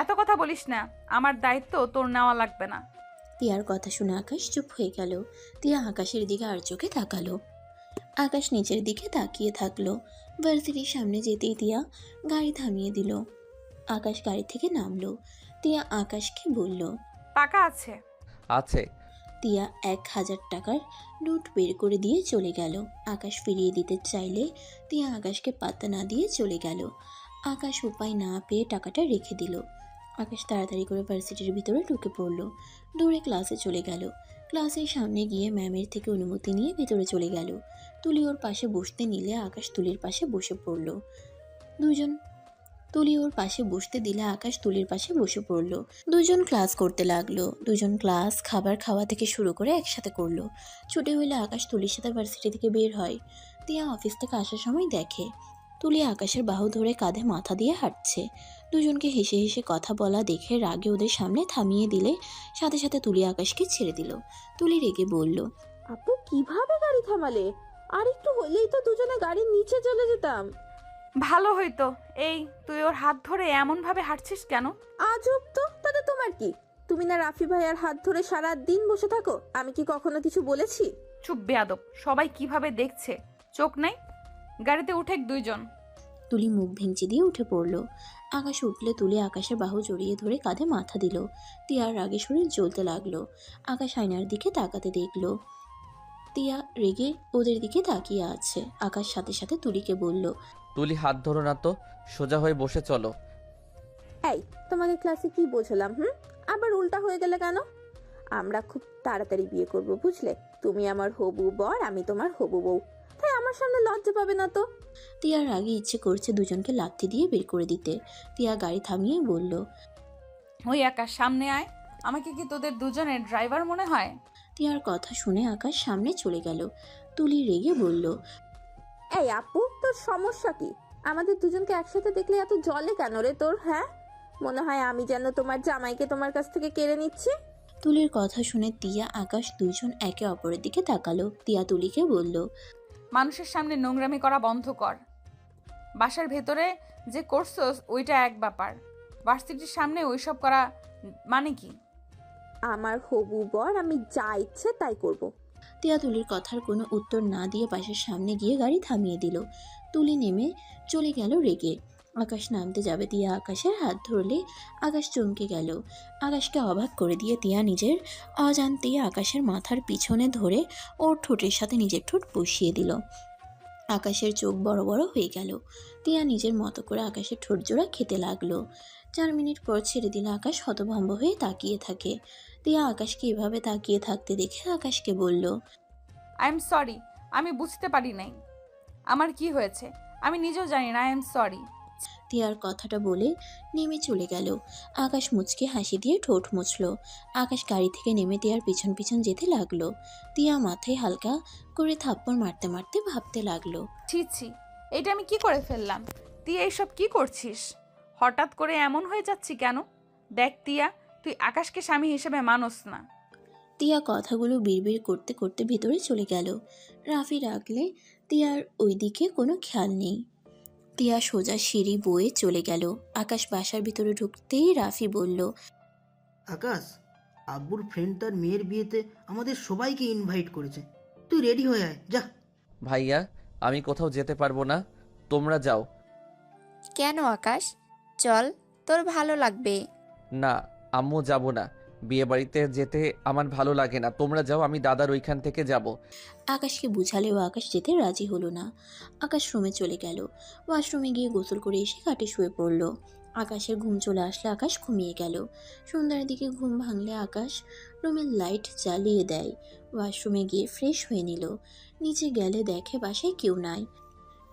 এত কথা বলিস না, আমার দায়িত্ব তোর নেওয়া লাগবে না। তিয়ার কথা শুনে আকাশ চুপ হয়ে গেল। তিয়া আকাশের দিকে আর চোখে তাকালো। আকাশ নিচের দিকে তাকিয়ে থাকলো। ভার্সিটির সামনে যেতেই তিয়া গাড়ি থামিয়ে দিল। আকাশ গাড়ি থেকে নামলো। তিয়া আকাশকে বলল, টাকা আছে? আছে। তিয়া 1000 টাকার নোট বের করে দিয়ে চলে গেল। আকাশ ফিরিয়ে দিতে চাইলে তিয়া আকাশকে পাত্তা না দিয়ে চলে গেল। আকাশ উপায় না পেয়ে টাকাটা রেখে দিল। আকাশ তাড়াতাড়ি করে ভার্সিটির ভিতরে ঢুকে পড়ল। দৌড়ে ক্লাসে চলে গেল। ক্লাসের সামনে গিয়ে ম্যামের থেকে অনুমতি নিয়ে ভিতরে চলে গেল। তুলি ওর পাশে বসতে নিলে আকাশ তুলির পাশে বসে পড়ল। তুলি ওর পাশে বসতে দিলে আকাশ তুলির পাশে বসে পড়ল। দুজন ক্লাস করতে লাগলো। দুজন ক্লাস খাবার খাওয়া থেকে শুরু করে একসাথে করলো। ছুটি হইলে আকাশ তুলির সাথে ভার্সিটি থেকে বের হয়। তিয়া অফিস থেকে আসার সময় দেখে তুলি আকাশের বাহু ধরে কাঁধে মাথা দিয়ে হাঁটছে। দুজনকে হেসে হেসে কথা বলা দেখে রাগে ওদের সামনে থামিয়ে দিলে সাথে সাথে তুলি আকাশকে ছেড়ে দিল। তুলি রেগে বলল, আপু কিভাবে গাড়ি থামালে? আর একটু হলেই তো দুজনে গাড়ির নিচে চলে যেতাম। ভালো হইতো। এই তুই ওর হাত ধরে এমন ভাবে হাঁটছিস কেন? আজব তো, তাতে তোমার কি? তুমি না রাফি ভাইয়ার হাত ধরে সারা দিন বসে থাকো, আমি কি কখনো কিছু বলেছি? চুপ বেয়াদব, সবাই কিভাবে দেখছে, চোখ নাই? গাড়িতে উঠে দুইজন। তুলি মুখ ভেঙচি দিয়ে উঠে পড়ল। আকাশ উঠলে তুলি আকাশের বাহু জড়িয়ে ধরে কাঁধে মাথা দিল। তিয়ার রাগে শরীর জ্বলতে লাগলো। আকাশ আয়নার দিকে তাকাতে দেখলো তিয়া রেগে ওদের দিকে তাকিয়ে আছে। আকাশ সাথে সাথে তুলিকে বলল, তুলি হাত ধরো না তো, সোজা হয়ে বসে চলো। এই, তোমাকে ক্লাসে কি বোঝালাম? আবার উল্টা হয়ে গেলে কেন? আমরা খুব তাড়াতাড়ি বিয়ে করব, বুঝলে? তুমি আমার হবু বর, আমি তোমার হবু বউ। তাই আমার সামনে লজ্জা পাবে না তো। তিয়ার আগে ইচ্ছে করছে দুজনকে লাথি দিয়ে বের করে দিতে। তিয়া গাড়ি থামিয়ে বলল, ওই আকাশ সামনে আয়। আমাকে কি তোদের দুজনের ড্রাইভার মনে হয়? তিয়ার কথা শুনে আকাশ সামনে চলে গেল। তুলি রেগে বলল, এই আপু, তোর সমস্যা কি? আমাদের দুজনকে একসাথে দেখলে এত জলে কেন রে তোর? মনে হয় আমি যেন তোমার জামাইকে তোমার কাছ থেকে কেড়ে নিচ্ছি? তুলির কথা শুনে তিয়া আকাশ দুজন একে অপরের দিকে তাকালো। তিয়া তুলিকে বলল, মানুষের সামনে নোংরামি করা বন্ধ কর। বাসার ভেতরে যে করছস ওইটা এক ব্যাপার, ভার্সিটির সামনে ওইসব করা মানে কি? আমার হবু বর, আমি যা ইচ্ছে তাই করব। তিয়া তুলির কথার কোনো উত্তর না দিয়ে পাশের সামনে গিয়ে গাড়ি থামিয়ে দিল। তুলি নেমে চলে গেল রেগে। আকাশ নামতে যাবে, তিয়া আকাশের হাত ধরলে আকাশ চমকে গেল। আকাশকে অবাক করে দিয়ে তিয়া নিজের অজান্তে আকাশের মাথার পিছনে ধরে ওর ঠোঁটের সাথে নিজের ঠোঁট বসিয়ে দিল। আকাশের চোখ বড় বড় হয়ে গেল। তিয়া নিজের মতো করে আকাশের ঠোঁট জোড়া খেতে লাগলো। 4 মিনিট পর ছেড়ে দিলে আকাশ হতভম্ব হয়ে তাকিয়ে থাকে। তিয়া আকাশকে এভাবে তাকিয়ে থাকতে দেখে আকাশকে বলল, আই এম সরি, আমি বুঝতে পারি নাই আমার কি হয়েছে, আমি নিজেও জানি না। I am sorry. তিয়ার কথাটা বলে নেমে চলে গেল। আকাশ মুচকে হাসি দিয়ে ঠোঁট মুছল। আকাশ গাড়ি থেকে নেমে তিয়ার পিছন পিছন যেতে লাগলো। তিয়া মাথায় হালকা করে থাপ্পড় মারতে মারতে ভাবতে লাগলো, ছি ছি, এটা আমি কি করে ফেললাম? তুই এইসব কি করছিস? হঠাৎ করে এমন হয়ে যাচ্ছি কেন? দেখ তিয়া, তুই আকাশকে স্বামী হিসেবে মানস না। তিয়া কথাগুলো বিড়বিড় করতে করতে ভিতরে চলে গেল। রাফি ডাকলে তিয়ার ওই দিকে কোনো খেয়াল নেই। তিয়া সোজা সিঁড়ি বয়ে চলে গেল। আকাশ বাসার ভিতরে ঢুকতেই রাফি বলল, আকাশ, আব্বুর ফ্রেন্ড তার মেয়ের বিয়েতে আমাদের সবাইকে ইনভাইট করেছে, তুই রেডি হয়ে আয় যা। ভাইয়া, আমি কোথাও যেতে পারবো না, তোমরা যাও। কেন আকাশ? চল, তোর ভালো লাগবে। না আম্মু, যাব না। বিয়ে বাড়িতে যেতে আমার ভালো লাগে না, তোমরা যাও, আমি দাদার ওইখান থেকে যাব। আকাশকে বুঝালেও আকাশ যেতে রাজি হলো না। আকাশ রুমে চলে গেল। ওয়াশরুমে গিয়ে গোসল করে এসে খাটে শুয়ে পড়ল। আকাশের ঘুম চলে আসলে আকাশ ঘুমিয়ে গেল। সন্ধ্যার দিকে ঘুম ভাঙলে আকাশ রুমের লাইট জ্বালিয়ে দেয়। ওয়াশরুমে গিয়ে ফ্রেশ হয়ে নিল। নিচে গেলে দেখে বাসায় কেউ নাই।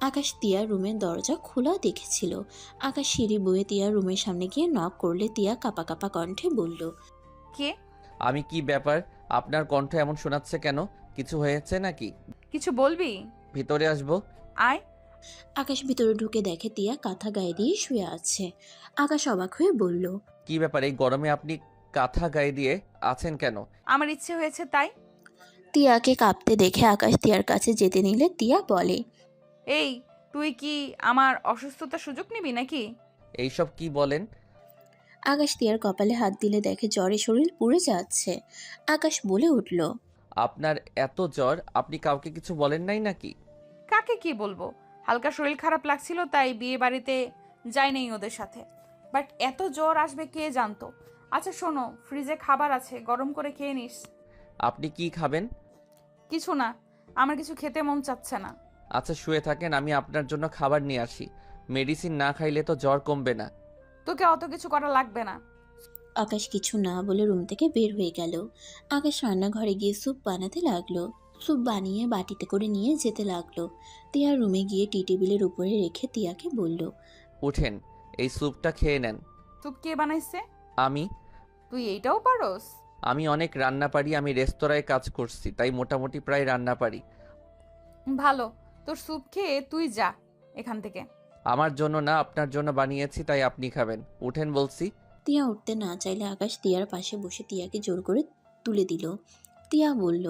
আকাশ তিয়ার রুমের দরজা খোলা দেখেছিল। আকাশ সিঁড়ি বয়ে তিয়ার রুমের সামনে গিয়ে নক করলে তিয়া কাঁপা কাঁপা কণ্ঠে বলল, কে? আমি কি ব্যাপার, আপনার কণ্ঠ এমন শোনাচ্ছে কেন? কিছু হয়েছে নাকি? কিছু বলবি? ভিতরে আসবো? আয়। আকাশ ভিতরে ঢুকে দেখে তিয়া কাঁথা গায়ে দিয়ে শুয়ে আছে। আকাশ অবাক হয়ে বলল, কি ব্যাপার, এই গরমে আপনি কাঁথা গায়ে দিয়ে আছেন কেন? আমার ইচ্ছে হয়েছে তাই। তিয়াকে কাঁপতে দেখে আকাশ তিয়ার কাছে যেতে নিলে তিয়া বলে, এই, তুই কি আমার অসুস্থতার সুযোগ নিবি নাকি? এইসব কি বলেন? আকাশ তিয়ার কপালে হাত দিলে দেখে জ্বরে শরীর পুড়ে যাচ্ছে। আকাশ বলে উঠল, আপনার এত জ্বর, আপনি কাউকে কিছু বলেন নাই নাকি? কাকে কি বলবো, হালকা শরীর খারাপ লাগছিল তাই বিয়ে বাড়িতে যাই নাই ওদের সাথে। বাট এত জ্বর আসবে কে জানতো। আচ্ছা শোনো, ফ্রিজে খাবার আছে, গরম করে খেয়ে নিস। আপনি কি খাবেন? কিছু না, আমার কিছু খেতে মন চাচ্ছে না। আচ্ছা শুয়ে থাকেন, আমি আপনার জন্য খাবার নিয়ে আসি। মেডিসিন না খাইলে তো জ্বর কমবে না। তোকে অত কিছু করা লাগবে না। আকাশ কিছু না বলে রুম থেকে বের হয়ে গেল। আকাশ রান্নাঘরে গিয়ে স্যুপ বানাতে লাগলো। স্যুপ বানিয়ে বাটিতে করে নিয়ে যেতে লাগলো। তিয়া রুমে গিয়ে টি টেবিলের উপরে রেখে তিয়াকে বলল, উঠেন, এই স্যুপটা খেয়ে নেন। তুই কে বানাইছে? আমি তুই এইটাও পারোস? আমি অনেক রান্না পারি, আমি রেস্তোরাঁয় কাজ করছি, তাই মোটামুটি প্রায় রান্না পারি। ভালো, তোর স্যুপ খেয়ে তুই যা এখান থেকে। আমার জন্য না, আপনার জন্য বানিয়েছি, তাই আপনি খাবেন। উঠেন বলছি। তিয়া উঠতে না চাইলে আকাশ তিয়ার পাশে বসে তিয়াকে জোর করে তুলে দিল। তিয়া বলল,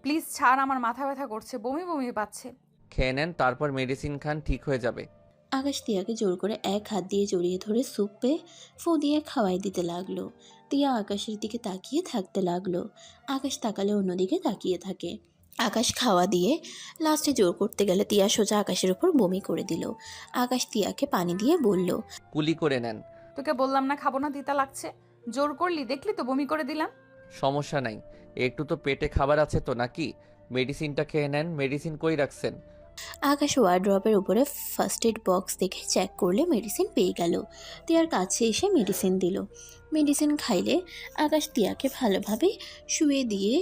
প্লিজ ছাড়, আমার মাথা ব্যথা করছে, বমি বমি পাচ্ছে। খেয়ে নেন, তারপর মেডিসিন খান, ঠিক হয়ে যাবে। আকাশ তিয়াকে জোর করে এক হাত দিয়ে জড়িয়ে ধরে স্যুপে ফু দিয়ে খাওয়াই দিতে লাগলো। তিয়া আকাশের দিকে তাকিয়ে থাকতে লাগলো। আকাশ তাকালে অন্যদিকে তাকিয়ে থাকে। আকাশ খাওয়া দিয়ে লাস্টে জোর করতে গেলে তিয়া সোজা আকাশের উপর বমি করে দিল। আকাশ তিয়াকে পানি দিয়ে বলল, কুলি করে নেন। তোকে বললাম না খাবো না, তিতা লাগছে। জোর করলি, দেখলি তো বমি করে দিলাম। সমস্যা নাই, একটু তো পেটে খাবার আছে তো নাকি? মেডিসিনটা খেয়ে নেন। মেডিসিন কই রাখছেন? আকাশ ওয়ার্ড্রপের উপরে ফার্স্ট এড বক্স দেখে চেক করলে মেডিসিন পেয়ে গেল। তিয়ার কাছে এসে মেডিসিন দিল। মেডিসিন খাইলে আকাশ তিয়াকে ভালোভাবে শুয়ে দিয়ে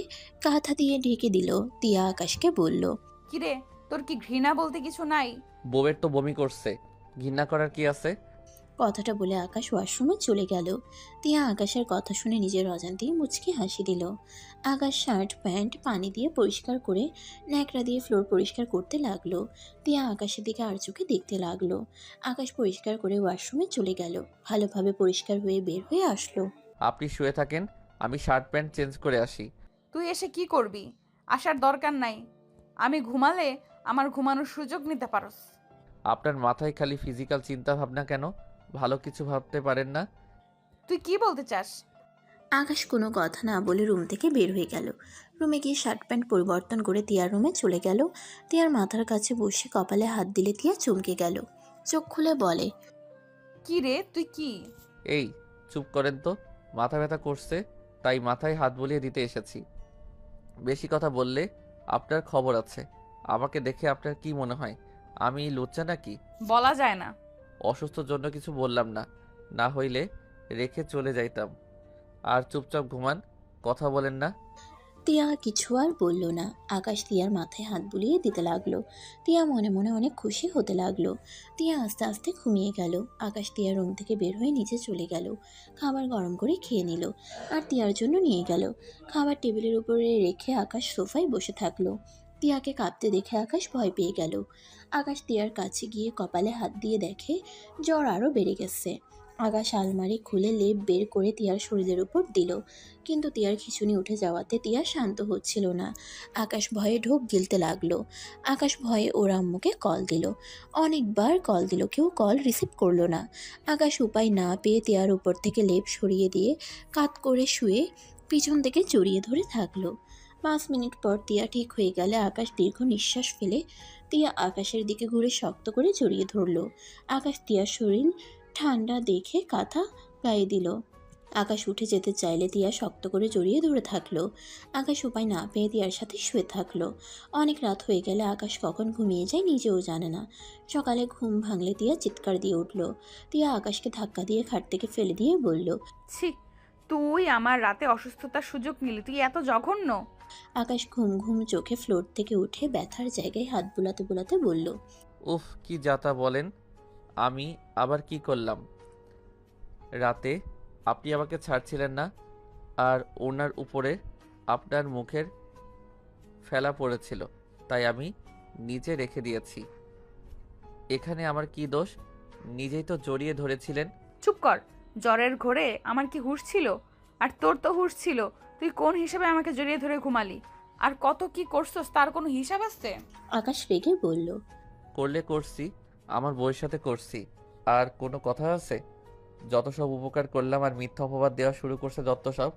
কাঁথা দিয়ে ঢেকে দিল। তিয়া আকাশকে বলল, কিরে, তোর কি ঘৃণা বলতে কিছু নাই? বউয়ের তো বমি করছে, ঘৃণা করার কি আছে? কথাটা বলে আকাশ ওয়াশরুমে চলে গেল। তিয়া আকাশের কথা শুনে নিজের অজান্তেই মুচকি হাসি দিল। আকাশ শার্ট প্যান্ট পানি দিয়ে পরিষ্কার করে ন্যাকড়া দিয়ে ফ্লোর পরিষ্কার করতে লাগলো। তিয়া আকাশের দিকে আর চোখে দেখতে লাগলো। আকাশ পরিষ্কার করে ওয়াশরুমে চলে গেল। ভালোভাবে পরিষ্কার হয়ে বের হয়ে আসলো। আপনি শুয়ে থাকেন, আমি শার্ট প্যান্ট চেঞ্জ করে আসি। তুই এসে কি করবি? আসার দরকার নাই। আমি ঘুমালে আমার ঘুমানোর সুযোগ নিতে পারোস। আপনার মাথায় খালি ফিজিক্যাল চিন্তা ভাবনা কেন? ভালো কিছু ভাবতে পারেন না? তুই কি বলতে চাস? আকাশ কোনো কথা না বলে রুম থেকে বের হয়ে গেল। রুমে গিয়ে শার্ট প্যান্ট পরিবর্তন করে তিয়ার রুমে চলে গেল। তিয়ার মাথার কাছে বসে কপালে হাত দিলে তিয়া চমকে গেল। চোখ খুলে বলে, কি রে, তুই কি? এই চুপ করেন তো, মাথা ব্যথা করছে তাই মাথায় হাত বুলিয়ে দিতে এসেছি। বেশি কথা বললে আপনার খবর আছে। আমাকে দেখে আপনার কি মনে হয় আমি লুচ্চা নাকি? বলা যায় না। অসুস্থর জন্য কিছু বললাম না, না হইলে রেখে চলে যাইতাম। আর চুপচাপ ঘুমান, কথা বলেন না। তিয়া কিছু আর বলল না। আকাশ তিয়ার মাথায় হাত বুলিয়ে দিতে লাগলো। তিয়া মনে মনে অনেক খুশি হতে লাগলো। তিয়া আস্তে আস্তে ঘুমিয়ে গেল। আকাশ তিয়ার রুম থেকে বের হয়ে নিচে চলে গেল। খাবার গরম করে খেয়ে নিল আর তিয়ার জন্য নিয়ে গেল। খাবার টেবিলের উপরে রেখে আকাশ সোফায় বসে থাকলো। তিয়াকে কাঁপতে দেখে আকাশ ভয় পেয়ে গেল। আকাশ তিয়ার কাছে গিয়ে কপালে হাত দিয়ে দেখে জ্বর আরও বেড়ে গেছে। আকাশ আলমারি খুলে লেপ বের করে তিয়ার শরীরের উপর দিল, কিন্তু তিয়ার খিঁচুনি উঠে যাওয়াতে তিয়া শান্ত হচ্ছিল না। আকাশ ভয়ে ঢোক গিলতে লাগলো। আকাশ ভয়ে ওর আম্মুকে কল দিল। অনেকবার কল দিল, কেউ কল রিসিভ করলো না। আকাশ উপায় না পেয়ে তিয়ার উপর থেকে লেপ সরিয়ে দিয়ে কাত করে শুয়ে পিছন থেকে জড়িয়ে ধরে থাকলো। 5 মিনিট পর তিয়া ঠিক হয়ে গেলে আকাশ দীর্ঘ নিঃশ্বাস ফেলে তিয়া আকাশের দিকে ঘুরে শক্ত করে জড়িয়ে ধরলো। আকাশ তিয়ার শরীর ঠান্ডা দেখে কাঁথা গায়ে দিল। আকাশ উঠে যেতে চাইলে তিয়া শক্ত করে জড়িয়ে ধরে থাকলো। আকাশ উপায় না পেয়ে তিয়ার সাথে শুয়ে থাকলো। অনেক রাত হয়ে গেলে আকাশ কখন ঘুমিয়ে যায় নিজেও জানে না। সকালে ঘুম ভাঙলে তিয়া চিৎকার দিয়ে উঠল। তিয়া আকাশকে ধাক্কা দিয়ে খাট থেকে ফেলে দিয়ে বলল, ছি, তুই আমার রাতে অসুস্থতার সুযোগ নিলি, তুই এত জঘন্য। আকাশ ঘুম ঘুম চোখে ফ্লোর থেকে উঠে ব্যথার জায়গায় হাত বুলাতে বুলাতে বলল, উফ, কি যাতা বলেন। আমি আবার কি করলাম? রাতে আপনি আমাকে ছাড়ছিলেন না, আর ওনার উপরে আপনার মুখের ফেলা পড়েছিল, তাই আমি নিচে রেখে দিয়েছি। এখানে আমার কি দোষ? নিজেই তো জড়িয়ে ধরেছিলেন। চুপ কর, জ্বরের ঘোরে আমার কি হুঁশ ছিল? আর তোর তো হুঁশ ছিল, তুই কোন হিসেবে আমাকে জড়িয়ে ধরে ঘুমালি? আর কত কি করছস তার কোনো হিসাব আছে? আকাশ রেগে বলল, করলে করছি, আমার বউয়ের সাথে করছি, আর কোনো কথা আছে? যত সব উপকার করলাম আর মিথ্যা অপবাদ দেওয়া শুরু করছে যত সব।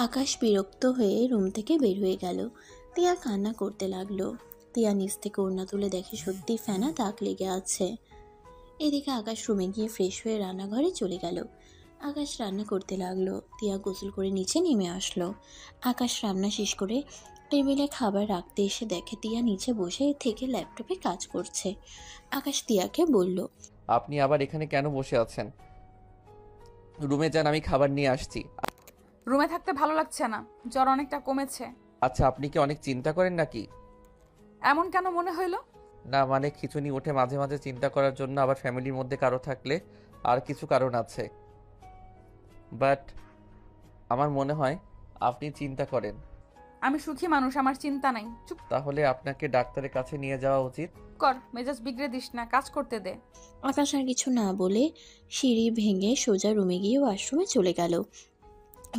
আকাশ বিরক্ত হয়ে রুম থেকে বের হয়ে গেল। তিয়া কান্না করতে লাগলো। তিয়া নিচ থেকে ওড়না তুলে দেখে সত্যি ফেনা দাগ লেগে আছে। এদিকে আকাশ রুমে গিয়ে ফ্রেশ হয়ে রান্নাঘরে চলে গেল। আকাশ রান্না করতে লাগলো। তিয়া গোসল করে নিচে নেমে আসলো। আকাশ রান্না শেষ করে টেবিলে খাবার রাখতে এসে দেখে তিয়া নিচে বসে থেকে ল্যাপটপে কাজ করছে। আকাশ তিয়াকে বলল, আপনি আবার এখানে কেন বসে আছেন? রুমে যান, আমি খাবার নিয়ে আসছি। রুমে থাকতে ভালো লাগছে না, জ্বর অনেকটা কমেছে। আচ্ছা, আপনি কি অনেক চিন্তা করেন নাকি? এমন কেন মনে হইলো? না মানে খিঁচুনি ওঠে মাঝে মাঝে চিন্তা করার জন্য, আবার ফ্যামিলির মধ্যে কারো থাকলে আর কিছু কারণ আছে। বাট আমার মনে হয় আপনি চিন্তা করেন। আমি সুখী মানুষ, আমার চিন্তা নাই। চুপ তাহলে আপনাকে ডাক্তারের কাছে নিয়ে যাওয়া উচিত। কর, মেজাজ বিগড়ে দিস না, কাজ করতে দে। আকাশ আর কিছু না বলে সিঁড়ি ভেঙে সোজা রুমে গিয়ে ওয়াশরুমে চলে গেল।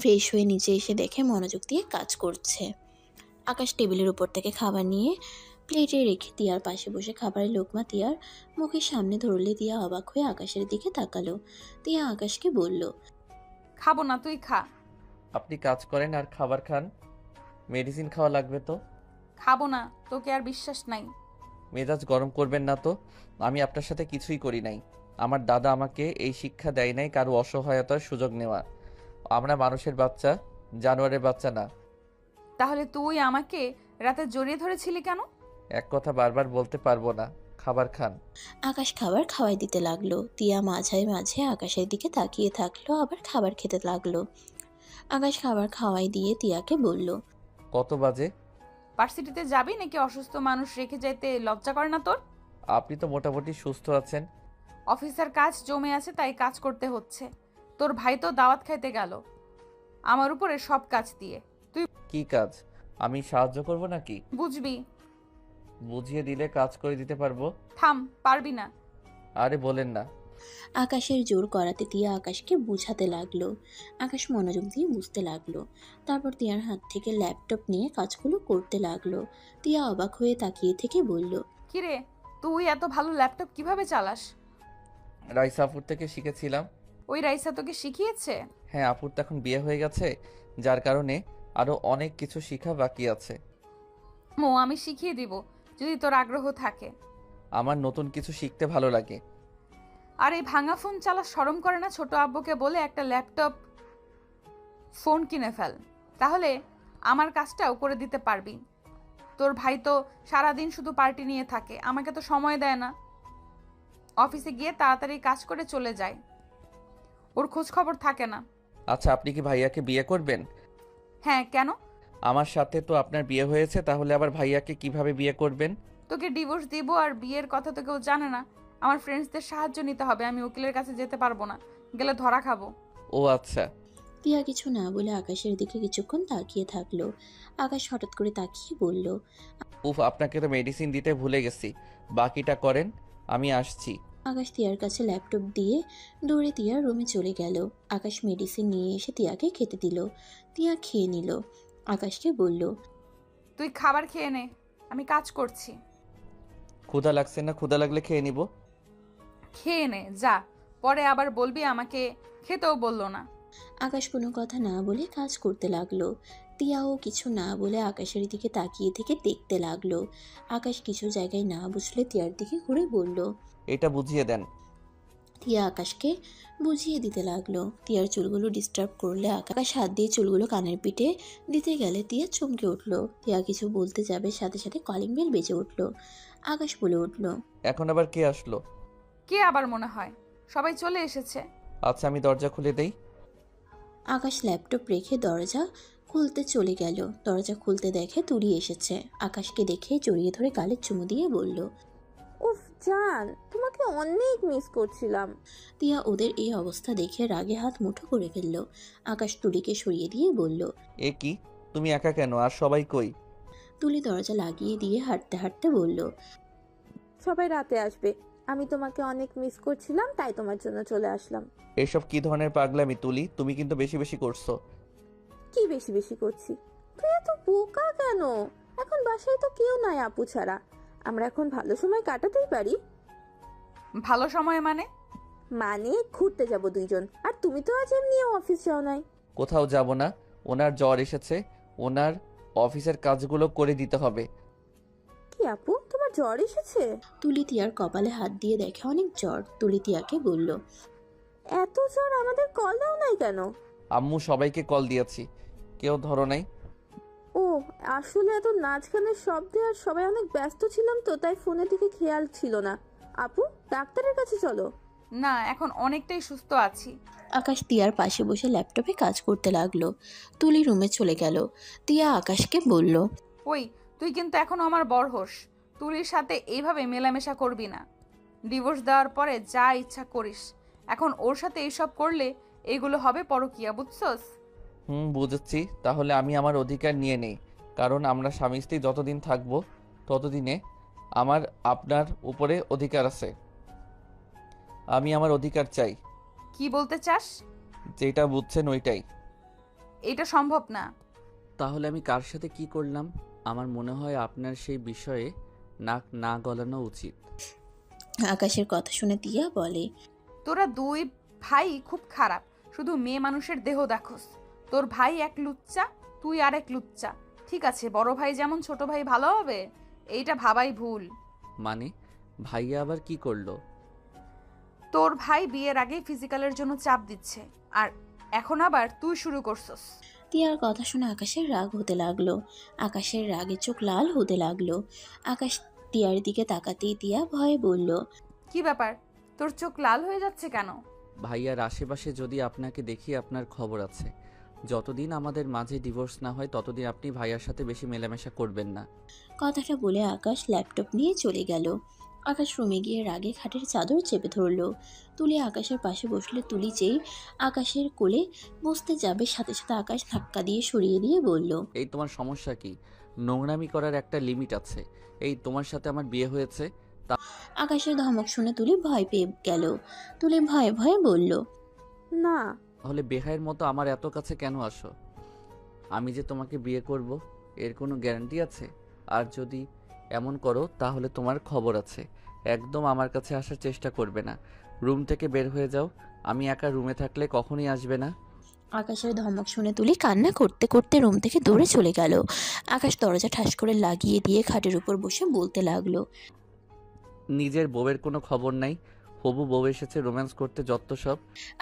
ফ্রেশ হয়ে নিচে এসে দেখে মনোযোগ দিয়ে কাজ করছে। আকাশ টেবিলের উপর থেকে খাবার নিয়ে প্লেটে রেখে তিয়ার পাশে বসে খাবারের লোকমা তিয়ার মুখের সামনে ধরলে তিয়া অবাক হয়ে আকাশের দিকে তাকালো। তিয়া আকাশকে বলল, খাবো না, তুই খা। আপনি কাজ করেন আর খাবার খান, মেডিসিন খাওয়া লাগবে তো। খাবো না, তোকে আর বিশ্বাস নাই। মেজাজ গরম করবেন না তো, আমি আপনার সাথে কিছুই করি নাই। আমার দাদা আমাকে এই শিক্ষা দেয় নাই কারো অসহায়তার সুযোগ নেওয়া। আমরা মানুষের বাচ্চা, জানোয়ারের বাচ্চা না। তাহলে তুই আমাকে রাতে জড়িয়ে ধরেছিলি কেন? এক কথা বারবার বলতে পারবো না, খাবার খান। আকাশ খাবার খাওয়াই দিতে লাগলো। তিয়া মাঝে মাঝে আকাশের দিকে তাকিয়ে থাকলো, আবার খাবার খেতে লাগলো। আকাশ খাবার খাওয়াই দিয়ে তিয়াকে বলল, কত বাজে? ভার্সিটিতে যাবি নাকি? অসুস্থ মানুষ রেখে যেতে লজ্জা করে না তোর? আপনি তো মোটামুটি সুস্থ আছেন। অফিসের কাজ জমে আছে তাই কাজ করতে হচ্ছে। তোর ভাই তো দাওয়াত খাইতে গেল আমার উপরে সব কাজ দিয়ে। তুই কি কাজ? আমি সাহায্য করব নাকি? বুঝবি। বুঝিয়ে দিলে কাজ করে দিতে পারবো। থাম, পারবি না। আরে বলেন না। আকাশের জোর করাতে তিয়া আকাশকে বুঝাতে লাগলো। আকাশ মনোযোগ দিয়ে বুঝতে লাগলো। তারপর তিয়ার হাত থেকে ল্যাপটপ নিয়ে কাজগুলো করতে লাগলো। তিয়া অবাক হয়ে তাকিয়ে থেকে বলল, কিরে, তুই এত ভালো ল্যাপটপ কিভাবে চালাস? রাইসা আপুর থেকে শিখেছিলাম। ওই রাইসা তোকে শিখিয়েছে? হ্যাঁ, আপুর তো এখন বিয়ে হয়ে গেছে, যার কারণে আরো অনেক কিছু শেখা বাকি আছে। আমি শিখিয়ে দিব যদি তোর আগ্রহ থাকে। আমার নতুন কিছু শিখতে ভালো লাগে। আর এই ভাঙা ফোন চালা শরম করে না? ছোট আব্বুকে বলে একটা ল্যাপটপ ফোন কিনে ফেল, তাহলে আমার কাজটাও করে দিতে পারবি। তোর ভাই তো সারাদিন শুধু পার্টি নিয়ে থাকে, আমাকে তো সময় দেয় না। অফিসে গিয়ে তাড়াতাড়ি কাজ করে চলে যায়, ওর খোঁজ খবর থাকে না। আচ্ছা, আপনি কি ভাইয়াকে বিয়ে করবেন? হ্যাঁ, কেন? আমার সাথে তো আপনার বিয়ে হয়েছে, তাহলে আবার ভাইয়াকে কিভাবে বিয়ে করবেন? তোকে ডিভোর্স দিব, আর বিয়ের কথা তো কেউ জানে না। আমার ফ্রেন্ডসদের সাহায্য নিতে হবে, আমি উকিলের কাছে যেতে পারবো না, গেলে ধরা খাবো। ও আচ্ছা। তিয়া কিছু না বলে আকাশের দিকে কিছুক্ষণ তাকিয়ে থাকলো। আকাশ হঠাৎ করে তাকিয়ে বলল, উফ, আপনাকে তো মেডিসিন দিতে ভুলে গেছি, বাকিটা করেন, আমি আসছি। আকাশ তিয়ার কাছে ল্যাপটপ দিয়ে দৌড়ে তিয়ার রুমে চলে গেল। আকাশ মেডিসিন নিয়ে এসে তিয়াকে খেতে দিল। তিয়া খেয়ে নিল। আকাশকে বলল, তুই খাবার খেয়ে নে, আমি কাজ করছি। ক্ষুধা লাগছে না? ক্ষুধা লাগলে খেয়ে নিব। খেয়ে নে যা, পরে আবার বলবি আমাকে খেতেও বললো না। আকাশ কোনো কথা না বলে কাজ করতে লাগলো। তিয়াও কিছু না বলে আকাশের দিকে তাকিয়ে থেকে দেখতে লাগলো। আকাশ কিছু জায়গায় না বুঝলে তিয়ার দিকে ঘুরে বলল, এটা বুঝিয়ে দেন। টিয়া আকাশকে বুঝিয়ে দিতে লাগলো। টিয়ার চুলগুলো ডিস্টার্ব করলে আকাশ হাত দিয়ে চুলগুলো কানের পিঠে দিতে গেলে টিয়া চমকে উঠলো। টিয়া কিছু বলতে যাবে, সাথে সাথে কলিং বেল বেজে উঠলো। আকাশ বলে উঠলো, এখন আবার কে আসলো? কে আবার মনে হয়? সবাই চলে এসেছে। আচ্ছা, আমি দরজা খুলে দেই। আকাশ ল্যাপটপ রেখে দরজা খুলতে চলে গেল। দরজা খুলতে দেখে তুলি এসেছে। আকাশকে দেখে জড়িয়ে ধরে গালে চুমু দিয়ে বলল, উফ জান, তোমাকে অনেক মিস করছিলাম। টিয়া ওদের এই অবস্থা দেখে রাগে হাত মুঠো করে ফেলল। আকাশ তুলিকে সরিয়ে দিয়ে বলল, এ কি, তুমি একা কেন? আর সবাই কই? তুলি দরজা লাগিয়ে দিয়ে হাঁটতে হাঁটতে বলল, সবাই রাতে আসবে, আমি তোমাকে অনেক মিস করছিলাম, তাই তোমার জন্য চলে আসলাম। এসব কি ধরনের পাগলামি তুলি? তুমি কিন্তু বেশি বেশি করছো। কি বেশি বেশি করছি? তুই এত বোকা কেন? এখন বাসায় তো কেউ নাই আপু ছাড়া, আমরা এখন ভালো সময় কাটাতেই পারি। ভালো সময় মানে? মানে ঘুরতে যাব দুইজন, আর তুমি তো আজ এমনিও অফিস যাও নাই। কোথাও যাব না। ওনার জ্বর এসেছে, ওনার অফিসের কাজগুলো করে দিতে হবে। কি আপু, তোমার জ্বর এসেছে? তুলি টিয়ার কপালে হাত দিয়ে দেখে অনেক জ্বর। তুলি টিয়াকে বলল, এত জ্বর, আমাদের কল দাও নাই কেন? আম্মু সবাইকে কল দিয়েছি, কেউ ধরো নাই। ও আসলে এত নাচ গানের শব্দে আর সবাই অনেক ব্যস্ত ছিলাম তো, তাই ফোনের দিকে খেয়াল ছিল না। আপু, ডাক্তারের কাছে চলো। না, এখন অনেকটাই সুস্থ আছি। আকাশ টিয়ার পাশে বসে ল্যাপটপে কাজ করতে লাগলো। তুলি রুমে চলে গেল। টিয়া আকাশকে বলল, ওই, তুই কিন্তু এখনো আমার বড় হোস। তুলির সাথে এইভাবে মেলামেশা করবি না। ডিভোর্স দেওয়ার পরে যা ইচ্ছা করিস। এখন ওর সাথে এইসব করলে এগুলো হবে পরকিয়া, বুঝছস? বুঝেছি। তাহলে আমি আমার অধিকার নিয়ে নেই, কারণ আমরা স্বামী স্ত্রী যতদিন থাকবো ততদিনে আমার আপনার উপরে অধিকার আছে। আমি আমার অধিকার চাই। কি বলতে চাস? যেটা বুঝছেন ওইটাই। এটা সম্ভব না। তাহলে আমি কার সাথে কি করলাম? আমার মনে হয় আপনার সেই বিষয়ে নাক না গলানো উচিত। আকাশের কথা শুনে টিয়া বলে, তোরা দুই ভাই খুব খারাপ, শুধু মেয়ে মানুষের দেহ দেখোস। তোর ভাই এক লুচ্চা, তুই আর এক লুচ্চা। ঠিক আছে, বড় ভাই যেমন ছোট ভাই ভালো হবে, এইটা ভাবাই ভুল। মানে ভাইয়া আবার কি করলো? তোর ভাই বিয়ের আগেই ফিজিক্যালের জন্য চাপ দিচ্ছে, আর এখন আবার তুই শুরু করছস। টিয়ার কথা শুনে আকাশের রাগ হতে লাগলো। আকাশের রাগে চোখ লাল হতে লাগলো। আকাশ টিয়ার দিকে তাকাতেই টিয়া ভয়ে বলল, কি ব্যাপার, তোর চোখ লাল হয়ে যাচ্ছে কেন? ভাইয়ার আশেপাশে যদি আপনাকে দেখি আপনার খবর আছে। যতদিন আমাদের মাঝে ডিভোর্স না হয় ততদিন আপনি ভাইয়ার সাথে বেশি মেলামেশা করবেন না। কথাটা বলে আকাশ ল্যাপটপ নিয়ে চলে গেল। আকাশ রুমে গিয়ে রাগে খাটের চাদর চেপে ধরলো। তুলি আকাশের পাশে বসলে তুলি যেই আকাশের কোলে বসতে যাবে, সাথে সাথে আকাশ ধাক্কা দিয়ে সরিয়ে দিয়ে বলল, এই তোমার সমস্যা কি? নোংরামি করার একটা লিমিট আছে। এই তোমার সাথে আমার বিয়ে হয়েছে। আকাশের ধমক শুনে তুলি ভয় পেয়ে গেল। তুলি ভয়ে ভয়ে বলল, না। তাহলে বেহায়ের মতো আমার এত কাছে কেন আসো? আমি যে তোমাকে বিয়ে করব এর কোনো গ্যারান্টি আছে? আর যদি এমন করো তাহলে তোমার খবর আছে। একদম আমার কাছে আসার চেষ্টা করবে না। রুম থেকে বের হয়ে যাও। আমি একা রুমে থাকলে কখনোই আসবে না। আকাশের ধমক শুনে তুলি কান্না করতে করতে রুম থেকে দৌড়ে চলে গেল। আকাশ দরজা ঠাস করে লাগিয়ে দিয়ে খাটের উপর বসে বলতে লাগলো, নিজের বউয়ের কোনো খবর নাই, হবু বউ এসেছে রোম্যান্স করতে, যত সব।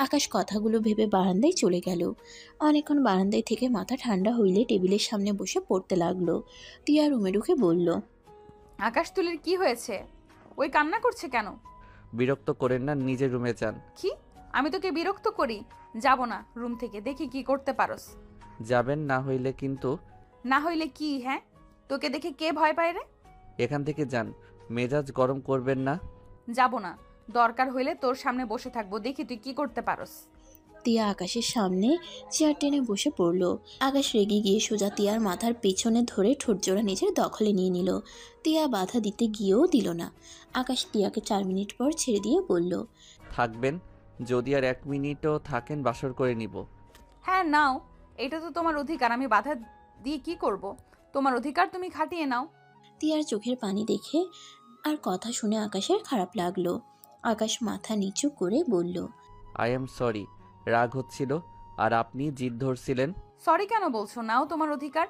আকাশ কথাগুলো ভেবে বারান্দায় চলে গেল। অনেকক্ষণ বারান্দায় থেকে মাথা ঠান্ডা হইলে টেবিলের সামনে বসে পড়তে লাগলো। টিয়া রুমে ঢুকে বলল, আকাশ, তুলির কি হয়েছে? ওই কান্না করছে কেন? বিরক্ত করেন না, নিজের রুমে যান। কি? আমি তোকে বিরক্ত করি? যাব না রুম থেকে, দেখি কি করতে পারস। যাবেন না হইলে কিন্তু। না হইলে কি? হ্যাঁ, তোকে দেখে কে ভয় পায় রে? এখান থেকে যান, মেজাজ গরম করবেন না। যাব না, দরকার হইলে তোর সামনে বসে থাকবো, দেখি তুই কি করতে পারস। টিয়া আকাশের সামনে চেয়ার টেনে বসে পড়ল। আকাশ রেগে গিয়ে সোজা টিয়ার মাথার পেছনে ধরে ঠোঁটজোড়া নিজের দখলে নিয়ে নিল। টিয়া বাধা দিতে গিয়েও দিল না। আকাশ টিয়াকে 4 মিনিট পর ছেড়ে দিয়ে বলল, থাকবেন? যদি আর 1 মিনিটও থাকেন বাসর করে নিব। হ্যাঁ নাও, এটা তো তোমার অধিকার, আমি বাধা দিয়ে কি করব? তোমার অধিকার তুমি খাটিয়ে নাও। টিয়ার চোখের পানি দেখে আর কথা শুনে আকাশের খারাপ লাগলো। আকাশ মাথা নিচু করে বলল, আই এম সরি, রাগ হচ্ছিল আর আপনি জিদ ধরছিলেন। সরি কেন বলছো? নাও তোমার অধিকার।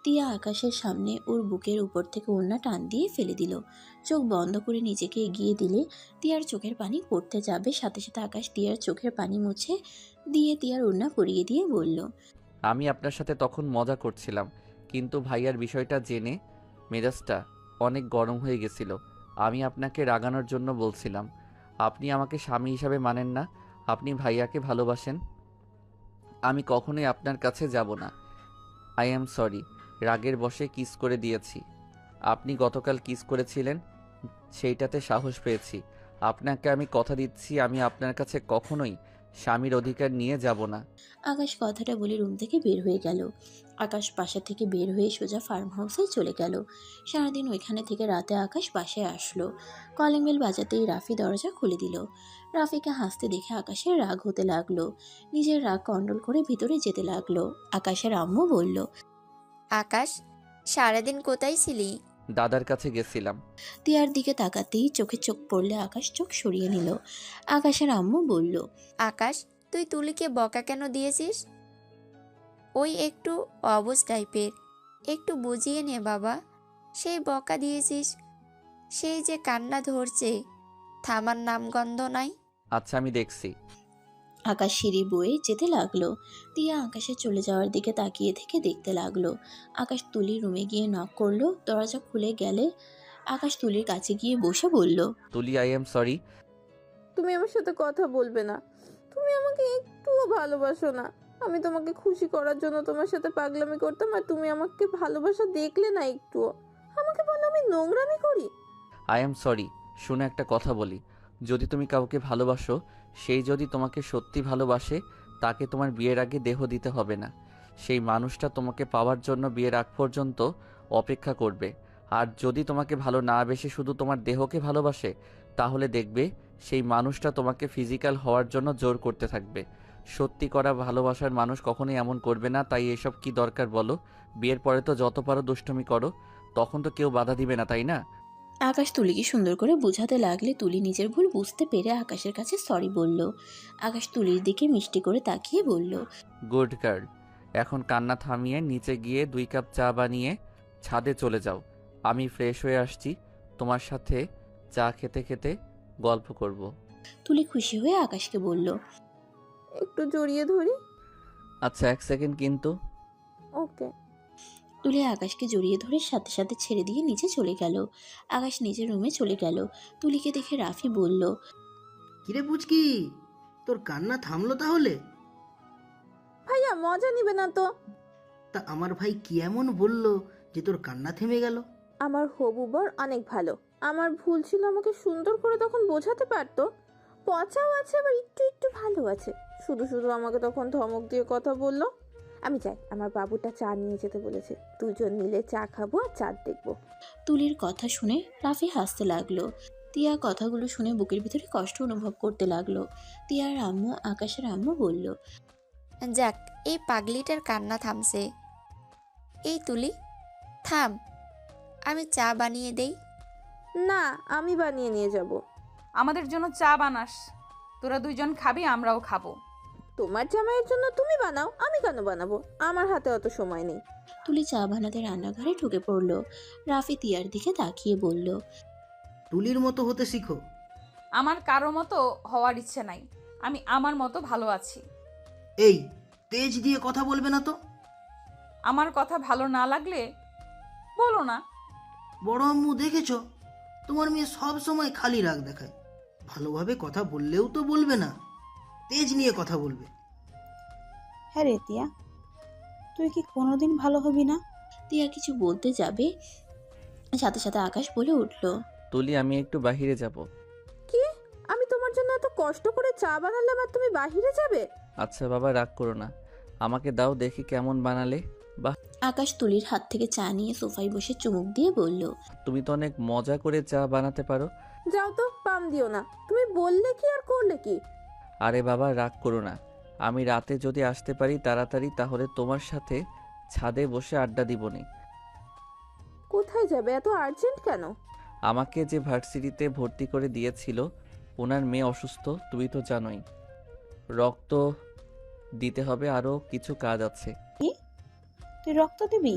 তিয়া আকাশের সামনে ওর বুকের উপর থেকে ওড়না টান দিয়ে ফেলে দিল। চোখ বন্ধ করে নিজেকে এগিয়ে দিলে তিয়ার চোখের পানি পড়তে যাবে, সাথে সাথে আকাশ তিয়ার চোখের পানি মুছে দিয়ে তিয়ার ওড়না পরিয়ে দিয়ে বলল, আমি আপনার সাথে তখন মজা করছিলাম, কিন্তু ভাইয়ার বিষয়টা জেনে মেজাজটা অনেক গরম হয়ে গেছিল। আমি আপনাকে রাগানোর জন্য বলছিলাম। আপনি আমাকে স্বামী হিসাবে মানেন না, আপনি ভাইয়াকে ভালোবাসেন। আমি কখনোই আপনার কাছে যাব না। আই অ্যাম সরি, রাগের বশে কিস করে দিয়েছি। আপনি গতকাল কিস করেছিলেন, সেইটাতে সাহস পেয়েছি। আপনাকে আমি কথা দিচ্ছি, আমি আপনার কাছে কখনোই স্বামীর অধিকার নিয়ে যাব না। আকাশ কথাটা বলে রুম থেকে বের হয়ে গেল। আকাশ বাসা থেকে বের হয়ে সোজা ফার্ম হাউসে চলে গেল। সারাদিন ওইখানে থেকে রাতে আকাশ বাসায় আসলো। কলিং বেল বাজাতেই রাফি দরজা খুলে দিল। রাফিকে হাসতে দেখে আকাশের রাগ হতে লাগলো। নিজের রাগ কন্ট্রোল করে ভিতরে যেতে লাগলো। আকাশের আম্মু বলল, আকাশ, সারাদিন কোথায় ছিলি? দাদার কাছে গেছিলাম। তিয়ার দিকে তাকাতেই চোখে চোখ পড়লে আকাশ চোখ সরিয়ে নিল। আকাশের আম্মু বলল, আকাশ, তুই তুলিকে বকা কেন দিয়েছিস? ওই একটু অবুঝ টাইপের, একটু বুঝিয়ে নে বাবা। সেই বকা দিয়েছিস, সেই যে কান্না ধরছে, থামার নামগন্ধ নাই। আচ্ছা, আমি দেখছি। আকাশ সিঁড়ি বয়ে যেতে লাগলো। তিয়া আকাশের চলে যাওয়ার দিকে তাকিয়ে থেকে দেখতে লাগলো। আকাশ তুলির রুমে গিয়ে নক করলো। দরজা খুলে গেলে আকাশ তুলির কাছে গিয়ে বসে বলল, তুলি, আই এম সরি। তুমি আমার সাথে কথা বলবে না? তুমি আমাকে একটুও ভালোবাসো না। আমি তোমাকে খুশি করার জন্য তোমার সাথে পাগলামি করতাম, আর তুমি আমাকে ভালোবাসা দেখলে না একটুও। আমাকে বলো আমি নোংরামি করি? I am sorry. শুনে একটা কথা বলি, যদি তুমি কাউকে ভালোবাসো, সেই যদি তোমাকে সত্যি ভালোবাসে, তাকে তোমার বিয়ের আগে দেহ দিতে হবে না। সেই মানুষটা তোমাকে পাওয়ার জন্য বিয়ের আগ পর্যন্ত অপেক্ষা করবে। আর যদি তোমাকে ভালো না বেসে শুধু তোমার দেহকে ভালোবাসে, তাহলে দেখবে সেই মানুষটা তোমাকে ফিজিক্যাল হওয়ার জন্য জোর করতে থাকবে। সত্যি করা ভালোবাসার মানুষ কখনোই এমন করবে না। তাই এসব কি দরকার বলো? বিয়ের পরে তো যত পারো দুষ্টুমি করো, তখন তো কেউ বাধা দিবে না, তাই না? আকাশ তুলিকে সুন্দর করে বোঝাতে লাগলে তুলি নিজের ভুল বুঝতে পেরে আকাশের কাছে সরি বলল। আকাশ তুলির দিকে মিষ্টি করে তাকিয়ে বলল, গুড গার্ল। এখন কান্না থামিয়ে নিচে গিয়ে 2 কাপ চা বানিয়ে ছাদে চলে যাও। আমি ফ্রেশ হয়ে আসছি, তোমার সাথে চা খেতে খেতে গল্প করব। তুলি খুশি হয়ে আকাশকে বলল, একটু জড়িয়ে ধরি? আচ্ছা, 1 সেকেন্ড কিন্তু। ওকে। তুলি আকাশকে জড়িয়ে ধরে সাথে সাথে ছেড়ে দিয়ে নিচে চলে গেল। আকাশ নিজের রুমে চলে গেল। তুলিকে দেখে রাফি বলল, কিরে পুচকি, তোর কান্না থামলো তাহলে? ভাইয়া মজা নিবে না তো? তা আমার ভাই কি এমন বলল যে তোর কান্না থেমে গেল? আমার হবু বর অনেক ভালো। আমার ভুল ছিল, আমাকে সুন্দর করে তখন বোঝাতে পারতো। পচাও আছে, আবার একটু একটু ভালো আছে। শুধু শুধু আমাকে তখন ধমক দিয়ে কথা বললো। আমি যাই, আমার বাবুটা চা নিয়ে যেতে বলেছে। দুজন মিলে চা খাবো আর চাঁদ দেখবো। তুলির কথা শুনে রাফি হাসতে লাগলো। তিয়া কথাগুলো শুনে বুকের ভিতরে কষ্ট অনুভব করতে লাগলো। তিয়ার আম্মু আকাশের আম্মু বলল, যাক, এই পাগলিটার কান্না থামছে। এই তুলি, থাম, আমি চা বানিয়ে দেই। না, আমি বানিয়ে নিয়ে যাব। আমাদের জন্য চা বানাস, তোরা 2 জন খাবি, আমরাও খাবো। তোমার জামাইয়ের জন্য তুমি বানাও, আমি কেন বানাবো? আমার হাতে অত সময় নেই। তুলি চা বানাতে রান্নাঘরে ঢুকে পড়লো। রাফি তিয়ার দিকে তাকিয়ে বলল, তুলির মতো হতে শিখো। আমার কারো মতো হওয়ার ইচ্ছে নাই, আমি আমার মতো ভালো আছি। এই, তেজ দিয়ে কথা বলবে না তো। আমার কথা ভালো না লাগলে বলো না। বড় আম্মু দেখেছো, তোমার মেয়ে সব সময় খালি রাগ দেখায়। ভালোভাবে কথা বললেও তো বলবে না, তেজ নিয়ে কথা বলবে। হ্যাঁ রে তিয়া, তুই কি কোনোদিন ভালো হবি না? তিয়া কিছু বলতে যাবে, সাথে সাথে আকাশ বলে উঠল, তুলি, আমি একটু বাহিরে যাব। কি? আমি তোমার জন্য এত কষ্ট করে চা বানালাম আর তুমি বাহিরে যাবে? আচ্ছা বাবা, রাগ করো না, আমাকে দাও দেখি কেমন বানালে। বাহ, আকাশ তুলির হাত থেকে চা নিয়ে সোফায় বসে চুমুক দিয়ে বলল, তুমি তো অনেক মজা করে চা বানাতে পারো। যাও তো, পাম দিও না। তুমি বললে কি আর করলে কি? আরে বাবা, রাগ করো না। আমি রাতে যদি আসতে পারি তাড়াতাড়ি, তাহলে তোমার সাথে ছাদে বসে আড্ডা দিবনি। কোথায় যাবে? এত আর্জেন্ট কেন? আমাকে যে ভার্সিটিতে ভর্তি করে দিয়েছিল, ওনার মেয়ে অসুস্থ, তুমি তো জানোই। রক্ত দিতে হবে, আরও কিছু কাজ আছে। কি? তুই রক্ত দিবি?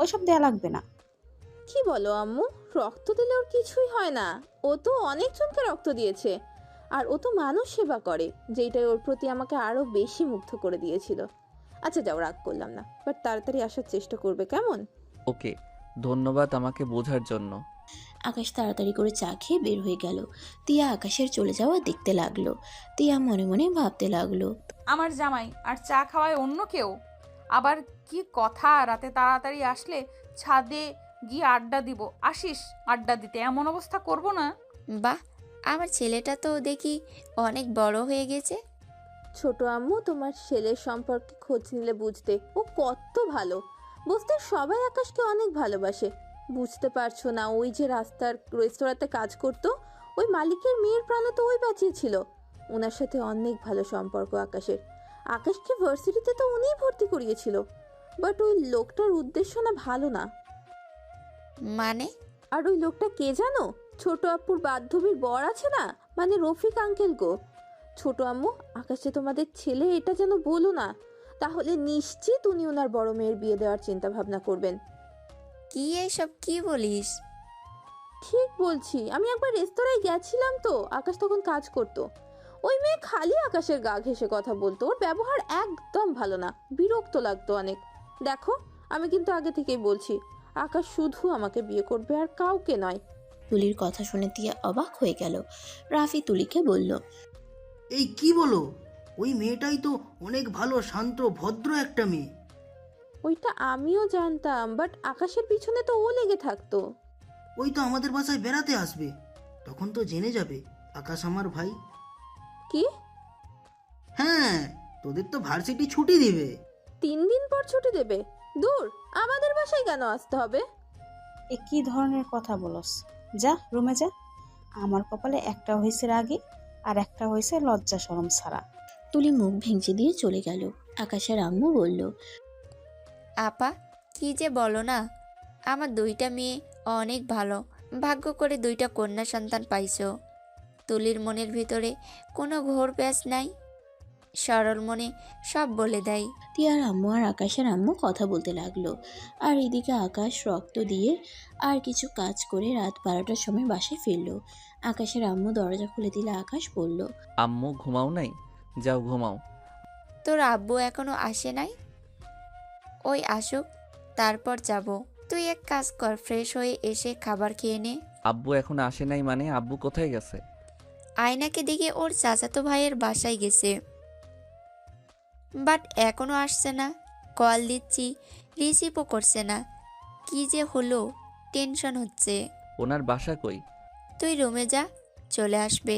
ওইসব দেয়া লাগবে না। কি বলো আম্মু? রক্ত দিলে ওর কিছুই হয় না। ও তো অনেকজনকে রক্ত দিয়েছে। আর ও তো মানুষ সেবা করে, যেটাই ওর প্রতি আমাকে আরো বেশি মুগ্ধ করে দিয়েছিল। আচ্ছা যাও, রাগ করলাম না, বাট তাড়াতাড়ি আসার চেষ্টা করবে, কেমন? ওকে, ধন্যবাদ আমাকে বোঝার জন্য। আকাশ তাড়াতাড়ি করে চা খেয়ে বের হয়ে গেল। তিয়া আকাশের চলে যাওয়া দেখতে লাগলো। তিয়া মনে মনে ভাবতে লাগলো, আমার জামাই আর চা খাওয়ায় অন্য কেউ। আবার কি কথা, রাতে তাড়াতাড়ি আসলে ছাদে গিয়ে আড্ডা দিব। আসিস আড্ডা দিতে, এমন অবস্থা করব না। বাহ, আমার ছেলেটা তো দেখি অনেক বড় হয়ে গেছে। ছোট আম্মু, তোমার ছেলের সম্পর্কে খোঁজ নিলে বুঝতে ও কত ভালো। বুঝতে সবাই আকাশকে অনেক ভালোবাসে। বুঝতে পারছো না, ওই যে রাস্তার রেস্তোরাঁতে কাজ করতো, ওই মালিকের মেয়ের প্রাণ তো ওই বাঁচিয়েছিল। ওনার সাথে অনেক ভালো সম্পর্ক আকাশের। আকাশকে ভার্সিটিতে তো উনিই ভর্তি করিয়েছিল। বাট ওই লোকটার উদ্দেশ্য না ভালো না। মানে? আর ওই লোকটা কে জানো? ছোট আপুর বান্ধবীর বর আছে না, মানে রফিক আঙ্কেল গো। ছোট আম্মু, আকাশে তোমাদের ছেলে এটা যেন বলো না, তাহলে নিশ্চিত উনি ওনার বড় মেয়ের বিয়ে দেওয়ার চিন্তা ভাবনা করবেন। কি এসব কি বলিস? ঠিক বলছি, আমি একবার রেস্তোরাঁয় গেছিলাম তো, আকাশ তখন কাজ করতো। ওই মেয়ে খালি আকাশের গা ঘেঁষে কথা বলতো। ওর ব্যবহার একদম ভালো না, বিরক্ত লাগতো অনেক। দেখো, আমি কিন্তু আগে থেকেই বলছি, আকাশ শুধু আমাকে বিয়ে করবে আর কাউকে নয়। তুলির কথা শুনে তিয়া অবাক হয়ে গেল। রাফি তুলিকে বলল, এই কি বলো? ওই মেয়েটাই তো অনেক ভালো, শান্ত, ভদ্র একটা মেয়ে। ওইটা আমিও জানতাম, বাট আকাশের পিছনে তো ও লেগে থাকতো। ওই তো আমাদের বাসায় বেড়াতে আসবে, তখন তো জেনে যাবে আকাশ আমার ভাই। কি? হ্যাঁ, তোদের তো ভার্সিটি ছুটি দিবে। 3 দিন পর ছুটি দেবে? দূর, আমাদের বাসায় কেন আসতে হবে? এ কি ধরনের কথা বলস? যা রুমে যা। আমার কপালে একটা হয়েছে রাগে, আর একটা হয়েছে লজ্জা শরম ছাড়া। তুলি মুখ ভেঙচি দিয়ে চলে গেল। আকাশের আম্মু বলল, আপা, কি যে বলো না, আমার 2টা মেয়ে অনেক ভালো। ভাগ্য করে 2টা কন্যা সন্তান পাইছো। তুলির মনের ভিতরে কোনো ঘোর প্যাঁচ নাই, সরল মনে সব বলে দেয়। তিয়ার আম্মু আর আকাশের আম্মু কথা বলতে লাগলো। আর এদিকে আকাশ রক্ত দিয়ে আর কিছু কাজ করে রাত 12টার সময় বাসায় ফিরল। আকাশের আম্মু দরজা খুলে দিলে আকাশ বলল, আম্মু ঘুমাও নাই? যাও ঘুমাও। তোর আব্বু এখনো আসে নাই? ওই আসুক, তারপর যাব। তুই এক কাজ কর, ফ্রেশ হয়ে এসে খাবার খেয়ে নে। আব্বু এখন আসে নাই মানে? আব্বু কোথায় গেছে? আয়নাকে দেখে ওর চাচাতো ভাইয়ের বাসায় গেছে, বাট এখনো আসছে না। কল দিচ্ছি, রিসিভও করছে না। কি যে হলো, টেনশন হচ্ছে। ওনার বাসা কই? তুই রুমে যা, চলে আসবে।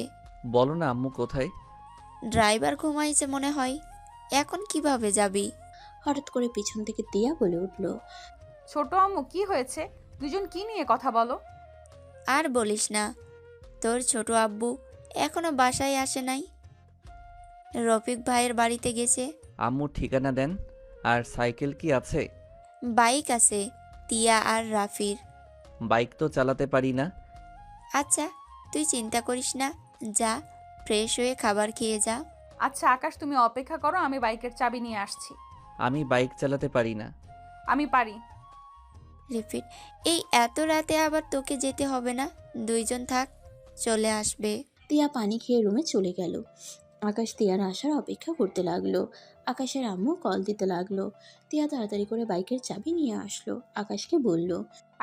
বলো না আম্মু কোথায়? ড্রাইভার ঘুমাইছে মনে হয়, এখন কিভাবে যাবি? হঠাৎ করে পিছন থেকে তিয়া বলে উঠল, ছোট আম্মু, কি হয়েছে? দুজন কি নিয়ে কথা বলো? আর বলিস না, তোর ছোট আব্বু এখনো বাসায় আসে নাই। রফিক ভাইয়ের বাড়িতে গেছে। আম্মু ঠিকানা দেন। আর সাইকেল কি আছে? বাইক আছে, তিয়া আর রাফির। বাইক তো চালাতে পারি না। আচ্ছা, তুই চিন্তা করিস না, যা ফ্রেশ হয়ে খাবার খেয়ে যা। আচ্ছা আকাশ, তুমি অপেক্ষা করো, আমি বাইকের চাবি নিয়ে আসছি। আমি বাইক চালাতে পারি না। আমি পারি। রিপিট, এই এত রাতে আবার তোকে যেতে হবে না, 2জন থাক, চলে আসবে। তিয়া পানি খেয়ে রুমে চলে গেল। আকাশ তিয়ার আসার অপেক্ষা করতে লাগলো। আকাশের আম্মু কল দিতে লাগলো। তিয়া তাড়াতাড়ি করে বাইকের চাবি নিয়ে আসলো। আকাশকে বলল,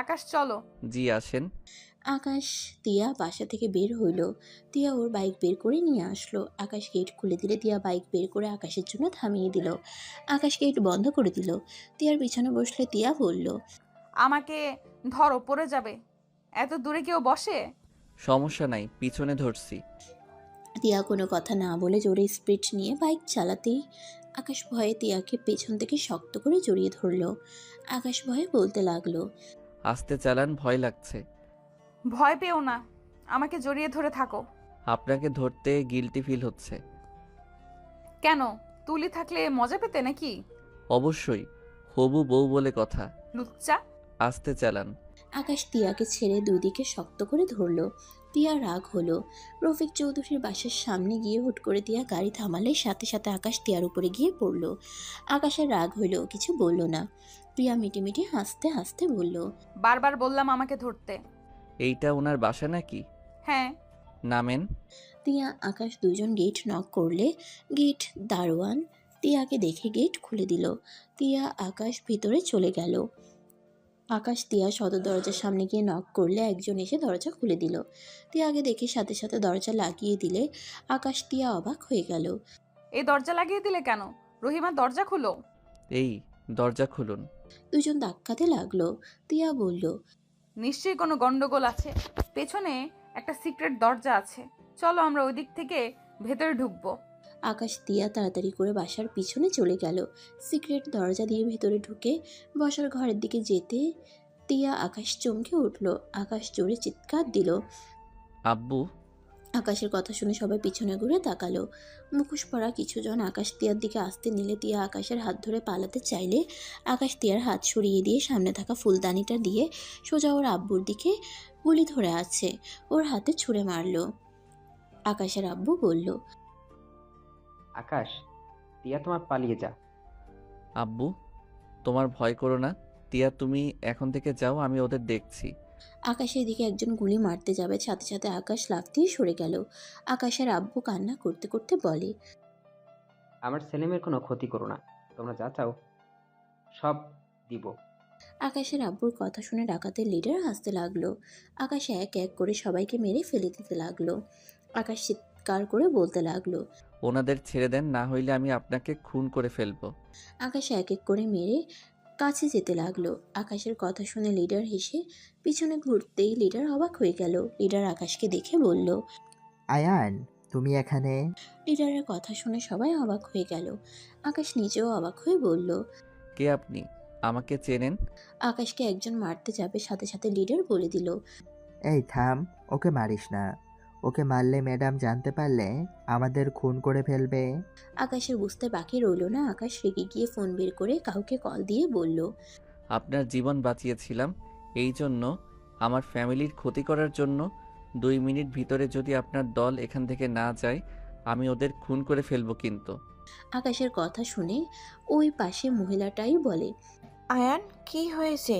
আকাশ চলো। জি আসেন। আকাশ তিয়া বাসা থেকে বের হইল। তিয়া ওর বাইক বের করে নিয়ে আসলো। আকাশ গেট খুলে দিলে তিয়া বাইক বের করে আকাশের জন্য থামিয়ে দিল। আকাশ গেট বন্ধ করে দিল। তিয়ার পিছনে বসলে তিয়া বলল, আমাকে ধরো, পড়ে যাবে। এত দূরে কেউ বসে? সমস্যা নাই, পিছনে ধরছি। তিয়া কোনো কথা না বলে জোরে স্পিড নিয়ে বাইক চালাতেই আকাশ ভয়ে তিয়াকে পেছন থেকে শক্ত করে জড়িয়ে ধরল। আকাশ ভয়ে বলতে লাগলো, আস্তে চালান, ভয় লাগছে। ভয় পেও না, আমাকে জড়িয়ে ধরে থাকো। আপনাকে ধরতে গিল্টি ফিল হচ্ছে। কেন? তুলি থাকলে মজা পেতে নাকি? অবশ্যই, হবু বউ বলে কথা। লুচ্চা। আস্তে চালান। আকাশ তিয়াকে ছেড়ে দুদিকে শক্ত করে ধরল। তিয়া রাগ হলো। রফিক চৌধুরীর বাসার সামনে গিয়ে হুট করে তিয়া গাড়ি থামালে সাথে সাথে আকাশ তিয়ার উপরে গিয়ে পড়ল। আকাশের রাগ হইল, কিছু বলল না। তিয়া মিটিমিটি হাসতে হাসতে বলল, বারবার বললাম আমাকে ধরতে। এইটা ওনার বাসা নাকি? হ্যাঁ। নামেন। তিয়া আকাশ দুজন গেট নক করলে গেট দারোয়ান তিয়াকে দেখে গেট খুলে দিল। তিয়া আকাশ ভিতরে চলে গেল। আকাশ তিয়া সদর দরজার সামনে গিয়ে নক করলে একজন এসে দরজা খুলে দিল। তিয়াকে দেখে সাথে সাথে দরজা লাগিয়ে দিলে আকাশ তিয়া অবাক হয়ে গেল। এই দরজা লাগিয়ে দিলে কেন? রহিমা দরজা খুলো। এই দরজা খুলুন। দুজন ধাক্কাতে লাগলো। তিয়া বলল, নিশ্চয়ই কোনো গন্ডগোল আছে। পেছনে একটা সিক্রেট দরজা আছে, চলো আমরা ওই দিক থেকে ভেতরে ঢুকবো। আকাশ তিয়া তাড়াতাড়ি করে বাসার পিছনে চলে গেল। সিক্রেট দরজা দিয়ে ভেতরে ঢুকে বসার ঘরের দিকে যেতে তিয়া আকাশ চমকে উঠল। আকাশ জোরে চিৎকার দিল। আব্বু। আকাশের কথা শুনে সবাই পিছনে ঘুরে তাকালো। মুখোশ পরা কিছুজন আকাশ তিয়ার দিকে আসতে নিলে তিয়া আকাশের হাত ধরে পালাতে চাইলে আকাশ তিয়ার হাত সরিয়ে দিয়ে সামনে থাকা ফুলদানিটা দিয়ে সোজা ওর আব্বুর দিকে গুলি ধরে আছে, ওর হাতে ছুঁড়ে মারল। আকাশের আব্বু বলল, আকাশ, তিয়া তোমার পালিয়ে যা। আব্বু তোমার ভয় করো না, তিয়া তুমি এখন থেকে যাও, আমি ওদের দেখছি। আকাশের দিকে একজন গুলি মারতে যাবে, সাথে সাথে আকাশ লাফ দিয়ে সরে গেল। আকাশের আব্বু কান্না করতে করতে বলে, আমার ছেলেমেয়ের কোনো ক্ষতি করো না, তোমরা যা চাও সব দিব। আকাশের আব্বুর কথা শুনে ডাকাতের লিডার হাসতে লাগলো। আকাশ এক এক করে সবাইকে মেরে ফেলে দিতে লাগলো। আকাশ চিৎকার করে বলতে লাগলো, ওনাদের ছেড়ে দেন, না হইলে আমি আপনাকে খুন করে ফেলবো। আকাশ এক এক করে মেরে কাছে যেতে লাগলো। আকাশের কথা শুনে লিডার হেসে পিছনে ঘুরতেই লিডার অবাক হয়ে গেল। লিডার আকাশকে দেখে বলল, আয়ান, তুমি এখানে? লিডারের কথা শুনে সবাই অবাক হয়ে গেল। আকাশ নিজেও অবাক হয়ে বলল, কে আপনি? আমাকে চেনেন? আকাশকে একজন মারতে যাবে, সাথে সাথে লিডার বলে দিল, এই থাম, ওকে মারিস না। ওকে মারলে ম্যাডাম জানতে পারলে আমাদের খুন করে ফেলবে। আকাশের বুঝতে বাকি রইল না। আকাশ রেগে গিয়ে ফোন বের করে কাউকে কল দিয়ে বলল, আপনার জীবন বাঁচিয়েছিলাম, এই জন্য আমার ফ্যামিলির ক্ষতি করার জন্য 2 মিনিট ভিতরে যদি আপনার দল এখান থেকে না যায়, আমি ওদের খুন করে ফেলবো কিন্তু। আকাশের কথা শুনে ওই পাশে মহিলাটাই বলে, আয়ান, কি হয়েছে?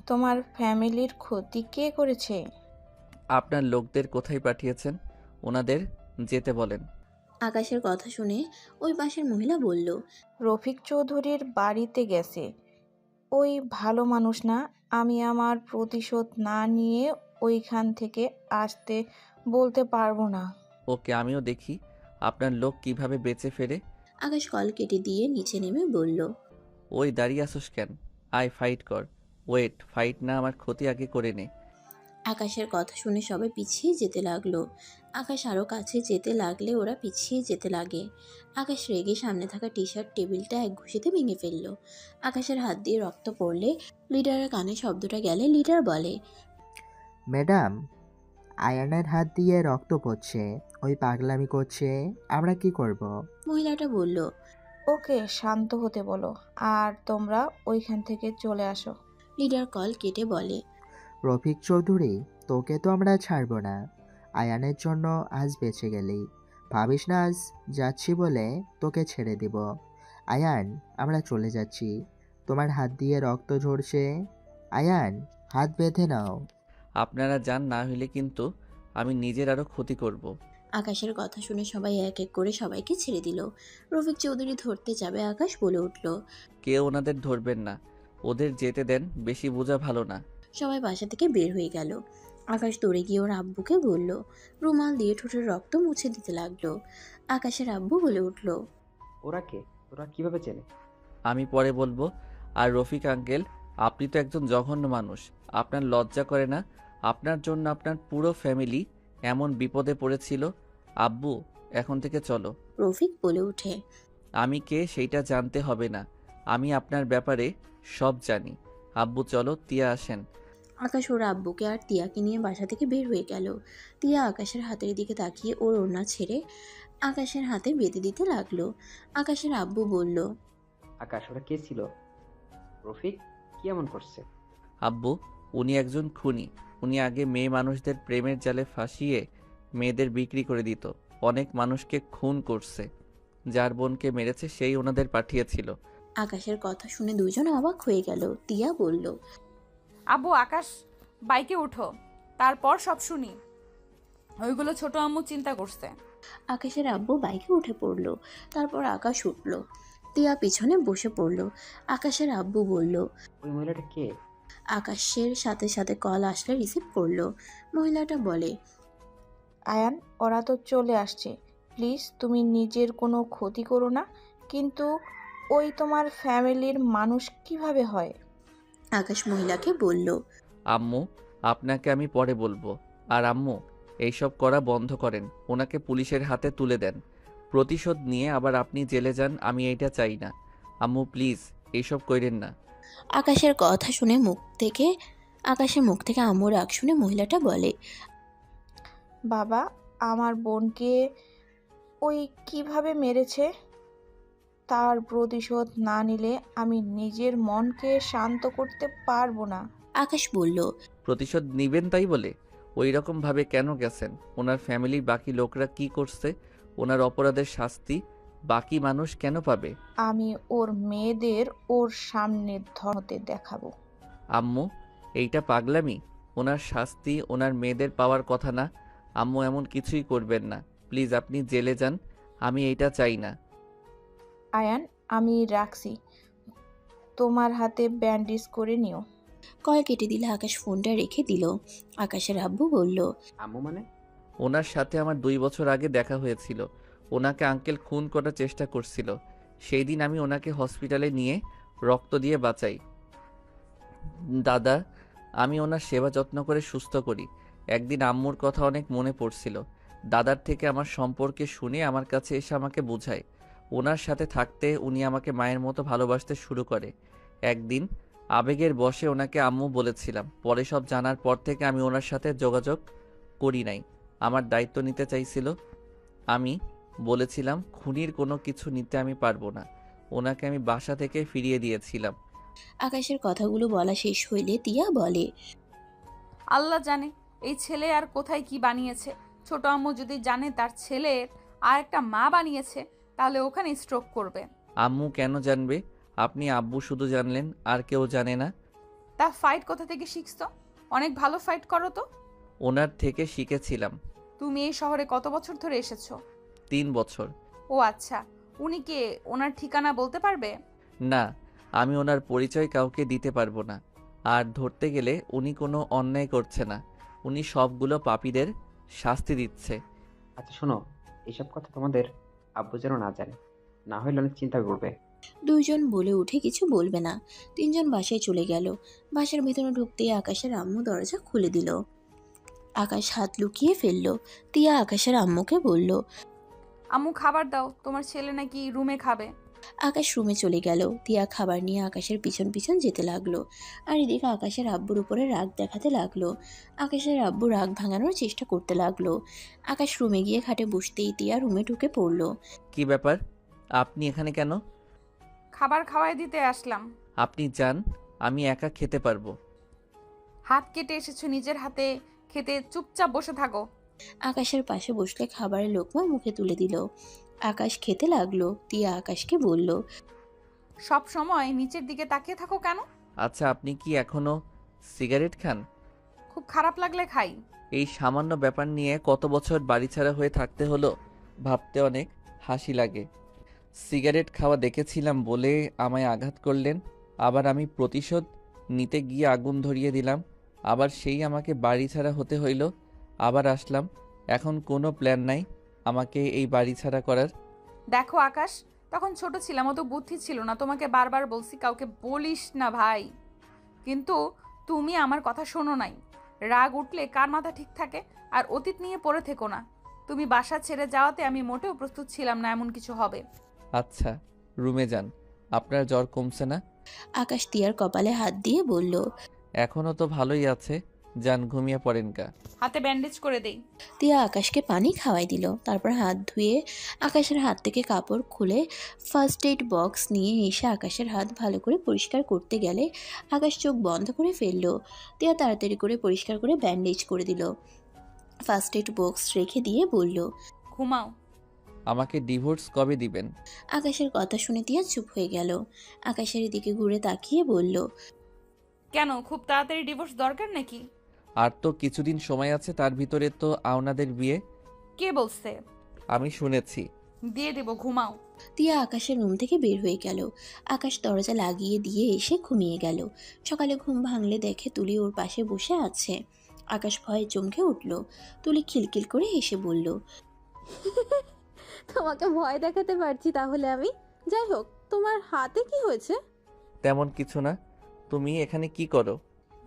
তোমার ফ্যামিলির ক্ষতি কে করেছে? আপনার লোকদের কোথায় পাঠিয়েছেন? ওনাদের যেতে বলেন। আকাশের কথা শুনে ওই পাশের মহিলা বলল, রফিক চৌধুরীর বাড়িতে গেছে। ওই ভালো মানুষ না, আমি আমার প্রতিশোধ না নিয়ে ওইখান থেকে আসতে বলতে পারবো না। ওকে, আমিও দেখি আপনার লোক কিভাবে বেঁচে ফেরে। আকাশ কল কেটে দিয়ে নিচে নেমে বলল, ওই দাঁড়িয়ে আসোস কেন? আয় ফাইট কর। ওয়েট, ফাইট না, আমার ক্ষতি আগে করে নে। আকাশের কথা শুনে সবাই পিছিয়ে যেতে লাগলো। আকাশ আরও কাছে যেতে লাগলে ওরা পিছিয়ে যেতে লাগে। আকাশ রেগে সামনে থাকা টি শার্ট টেবিলটা এক ঘুষিতে ভেঙে ফেলল। আকাশের হাত দিয়ে রক্ত পড়লে লিডারের কানে শব্দটা গেলে লিডার বলে, ম্যাডাম, আয়ানের হাত দিয়ে রক্ত পড়ছে, ওই পাগলামি করছে, আমরা কি করব? মহিলাটা বলল, ওকে শান্ত হতে বলো, আর তোমরা ওইখান থেকে চলে আসো। লিডার কল কেটে বলে, রফিক চৌধুরী, তোকে তো আমরা ছাড়ব না। আয়ানের জন্য আজ বেঁচে গেলি, ভাবিস না আজ যাচ্ছি বলে তোকে ছেড়ে দিব। আয়ান, আমরা চলে যাচ্ছি, তোমার হাত দিয়ে রক্ত ঝরছে। আয়ান, হাত বেঁধে নাও। আপনারা যান, না হইলে কিন্তু আমি নিজের আরও ক্ষতি করব। আকাশের কথা শুনে সবাই এক এক করে সবাইকে ছেড়ে দিল। রফিক চৌধুরী ধরতে যাবে, আকাশ বলে উঠল, কেউ ওনাদের ধরবেন না, ওদের যেতে দেন, বেশি বোঝা ভালো না। সবাই বাসা থেকে বের হয়ে গেল। আকাশ দৌড়ে গিয়ে ওর আব্বুকে বলল, রুমাল দিয়ে ঠোঁটের রক্ত মুছে দিতে লাগলো। আকাশের আব্বু বলে উঠল, ওরা কে? ওরা কিভাবে চেনে? আমি পরে বলবো। আর রফিক আঙ্কেল, আপনি তো একজন জঘন্য মানুষ, আপনার লজ্জা করে না? আপনার জন্য আপনার পুরো ফ্যামিলি এমন বিপদে পড়েছিল। আব্বু, এখন থেকে চলো। রফিক বলে উঠে, আমি কে সেইটা জানতে হবে না, আমি আপনার ব্যাপারে সব জানি। আব্বু চলো, তিয়া আসেন। আকাশ ওর আব্বুকে আর তিয়াকে নিয়ে বাসা থেকে বের হয়ে গেল। তিয়া আকাশের হাতের দিকে তাকিয়ে ওর ওড়না ছেড়ে আকাশের হাতে বেঁধে দিতে লাগলো। আকাশের আব্বু বলল, আকাশ, ওরা কে ছিল? রফিক কি এমন করছে? আব্বু, উনি একজন খুনি। উনি আগে মেয়ে মানুষদের প্রেমের জালে ফাঁসিয়ে মেয়েদের বিক্রি করে দিত। অনেক মানুষকে খুন করছে। যার বোনকে মেরেছে সেই ওনাদের পাঠিয়েছিল। আকাশের কথা শুনে দুজন অবাক হয়ে গেল। তিয়া বলল, আব্বু আকাশ বাইকে উঠো, তারপর সব শুনি। ওইগুলো ছোট আম্মু চিন্তা করছে। আকাশের আব্বু বাইকে উঠে পড়ল। তারপর আকাশ উঠল। তিয়া পিছনে বসে পড়ল। আকাশের আব্বু বলল, ওই মহিলাটা কে? আকাশের সাথে সাথে কল আসলে রিসিভ করলো। মহিলাটা বলে, আয়ান, ওরা তো চলে আসছে, প্লিজ তুমি নিজের কোনো ক্ষতি করো না। কিন্তু ওই তোমার ফ্যামিলির মানুষ কিভাবে হয়? আকাশ মহিলাকে বলল, আম্মু, আপনাকে আমি পরে বলবো। আর আম্মু, এইসব করা বন্ধ করেন। ওনাকে পুলিশের হাতে তুলে দেন। প্রতিশোধ নিয়ে আবার আপনি জেলে যান, আমি এইটা চাই না। আম্মু প্লিজ এইসব কইরেন না। আকাশের কথা শুনে আকাশের মুখ থেকে আম্মুর রাগ শুনে মহিলাটা বলে, বাবা, আমার বোনকে ওই কিভাবে মেরেছে, তার প্রতিশোধ না নিলে আমি নিজের মনকে শান্ত করতে পারবো না। আকাশ বলল, প্রতিশোধ নিবেন তাই বলে ওই রকম ভাবে কেন গেছেন? ওনার ফ্যামিলির বাকি লোকরা কি করছে? ওনার অপরাধের শাস্তি বাকি মানুষ কেন পাবে? আমি ওর মেয়েদের ওর সামনে ধরতে দেখাবো। আম্মু, এইটা পাগলামি। ওনার শাস্তি ওনার মেয়েদের পাওয়ার কথা না। আম্মু এমন কিছুই করবেন না। প্লিজ আপনি জেলে যান, আমি এইটা চাই না। আয়ান, আমি রাখছি, তোমার হাতে ব্যান্ডেজ করে নিও। কল কেটে দিলে আকাশ ফোনটা রেখে দিল। আকাশের আব্বু বলল, আম্মু মানে? ওনার সাথে আমার 2 বছর আগে দেখা হয়েছিল। ওনাকে আঙ্কেল খুন করার চেষ্টা করছিল। সেই দিন আমি ওনাকে হসপিটালে নিয়ে রক্ত দিয়ে বাঁচাই। দাদা, আমি ওনার সেবা যত্ন করে সুস্থ করি। একদিন আম্মুর কথা অনেক মনে পড়ছিল। দাদার থেকে আমার সম্পর্কে শুনে আমার কাছে এসে আমাকে বোঝায়। ওনার সাথে থাকতে উনি আমাকে মায়ের মতো ভালোবাসতে শুরু করে। একদিন আবেগের বশে ওনাকে আম্মু বলেছিলাম। পরে সব জানার পর থেকে আমি ওনার সাথে যোগাযোগ করি নাই। আমার দায়িত্ব নিতে চাইছিল। আমি বলেছিলাম খুনির কোনো কিছু নিতে আমি পারবো না। ওনাকে আমি বাসা থেকে ফিরিয়ে দিয়েছিলাম। আকাশের কথাগুলো বলা শেষ হইলে তিয়া বলে, আল্লাহ জানে এই ছেলে আর কোথায় কি বানিয়েছে। ছোট আম্মু যদি জানে তার ছেলের আর একটা মা বানিয়েছে, তাহলে ওখানে স্ট্রোক করবে। আম্মু কেন জানবে? আপনি আব্বু শুধু জানলেন, আর কেউ জানে না? তা ফাইট কোথা থেকে শিখছো? অনেক ভালো ফাইট করো তো। ওনার থেকে শিখেছিলাম। তুমি এই শহরে কত বছর ধরে এসেছো? 3 বছর। ও আচ্ছা, উনি কে? ওনার ঠিকানা বলতে পারবে? না, আমি ওনার পরিচয় কাউকে দিতে পারবো না। আর ধরতে গেলে উনি কোনো অন্যায় করছে না। উনি সবগুলো পাপীদের শাস্তি দিচ্ছে। আচ্ছা শোনো, এইসব কথা তোমাদের আব্বু যেন না জানে, না হলে অনেক চিন্তা করবে। দুইজন বলে উঠে কিছু বলবে না। তিনজন বাসায় চলে গেল। বাসার ভিতরে ঢুকতেই আকাশের আম্মু দরজা খুলে দিল। আকাশ হাত লুকিয়ে ফেলল। তিয়া আকাশের আম্মুকে বলল, আম্মু খাবার দাও, তোমার ছেলে নাকি রুমে খাবে। আকাশ রুমে চলে গেল। তিয়া খাবার নিয়ে আকাশের পিছন পিছন যেতে লাগলো। আর এদিকে আকাশের আব্বুর উপরে রাগ দেখাতে লাগলো। আকাশের আব্বু রাগ ভাঙানোর চেষ্টা করতে লাগলো। আকাশ রুমে গিয়ে খাটে বসতেই তিয়া রুমে ঢুকে পড়ল। কি ব্যাপার? আপনি এখানে কেন? খাবার খাওয়াই দিতে আসলাম। আপনি যান, আমি একা খেতে পারবো। হাত কেটে এসেছো, নিজের হাতে খেতে চুপচাপ বসে থাকো। আকাশের পাশে বসলে খাবারের লোকমা মুখে তুলে দিল। আকাশ খেতে লাগলো। তিয়া আকাশকে বলল, সব সময় নিচের দিকে তাকিয়ে থাকো কেন? আচ্ছা, আপনি কি এখনো সিগারেট খান? খুব খারাপ লাগলে খাই। এই সামান্য ব্যাপার নিয়ে কত বছর বাড়ি ছাড়া হয়ে থাকতে হলো, ভাবতে অনেক হাসি লাগে। সিগারেট খাওয়া দেখেছিলাম বলে আমায় আঘাত করলেন, আবার আমি প্রতিশোধ নিতে গিয়ে আগুন ধরিয়ে দিলাম, আবার সেই আমাকে বাড়ি ছাড়া হতে হইল। আবার আসলাম। এখন কোনো প্ল্যান নাই আমাকে এই বাড়ি ছাড়া করার। দেখো আকাশ, তখন ছোট ছিলাম, অত বুদ্ধি ছিল না। তোমাকে বারবার বলছি কাউকে বলিস না ভাই, কিন্তু তুমি আমার কথা শোনো নাই। রাগ উঠলে কার মাথা ঠিক থাকে? আর অতীত নিয়ে পড়ে থেকো না। তুমি বাসা ছেড়ে যাওয়াতে আমি মোটেও প্রস্তুত ছিলাম না এমন কিছু হবে। আচ্ছা, রুমে যান। আপনার জ্বর কমছে না? আকাশ তিয়ার কপালে হাত দিয়ে বলল, এখনও তো ভালোই আছে। যান ঘুমিয়ে পড়েন গা। হাতে ব্যান্ডেজ করে দেই। তিয়া আকাশকে পানি খাওয়াই দিল, তারপর হাত ধুয়ে আকাশের হাত থেকে কাপড় খুলে ফার্স্ট এইড বক্স নিয়ে এসে আকাশের হাত ভালো করে পরিষ্কার করতে গেলে আকাশ চোখ বন্ধ করে ফেললো। তিয়া তাড়াতাড়ি করে পরিষ্কার করে ব্যান্ডেজ করে দিল, ফার্স্ট এইড বক্স রেখে দিয়ে বলল, ঘুমাও। আমাকে ডিভোর্স কবে দিবেন? আকাশের কথা শুনে তিয়া চুপ হয়ে গেল। আকাশের দিকে ঘুরে তাকিয়ে বলল, কেন, খুব তাড়াতাড়ি ডিভোর্স দরকার নাকি? আর তো কিছুদিন সময় আছে, তার ভিতরে তো আওনাদের বিয়ে। কে বলছে? আমি শুনেছি। দিয়ে দেব, ঘুমাও। তিয়া আকাশের রুম থেকে বের হয়ে গেল। আকাশ দরজা লাগিয়ে দিয়ে এসে ঘুমিয়ে গেল। সকালে ঘুম ভাঙলে দেখে তুলি ওর পাশে বসে আছে। আকাশ ভয়ে চমকে উঠল। তুলি খিলখিল করে এসে বলল, তোমাকে ভয় দেখাতে পারছি তাহলে আমি? যাই হোক, তোমার হাতে কি হয়েছে? তেমন কিছু না। তুমি এখানে কি করো?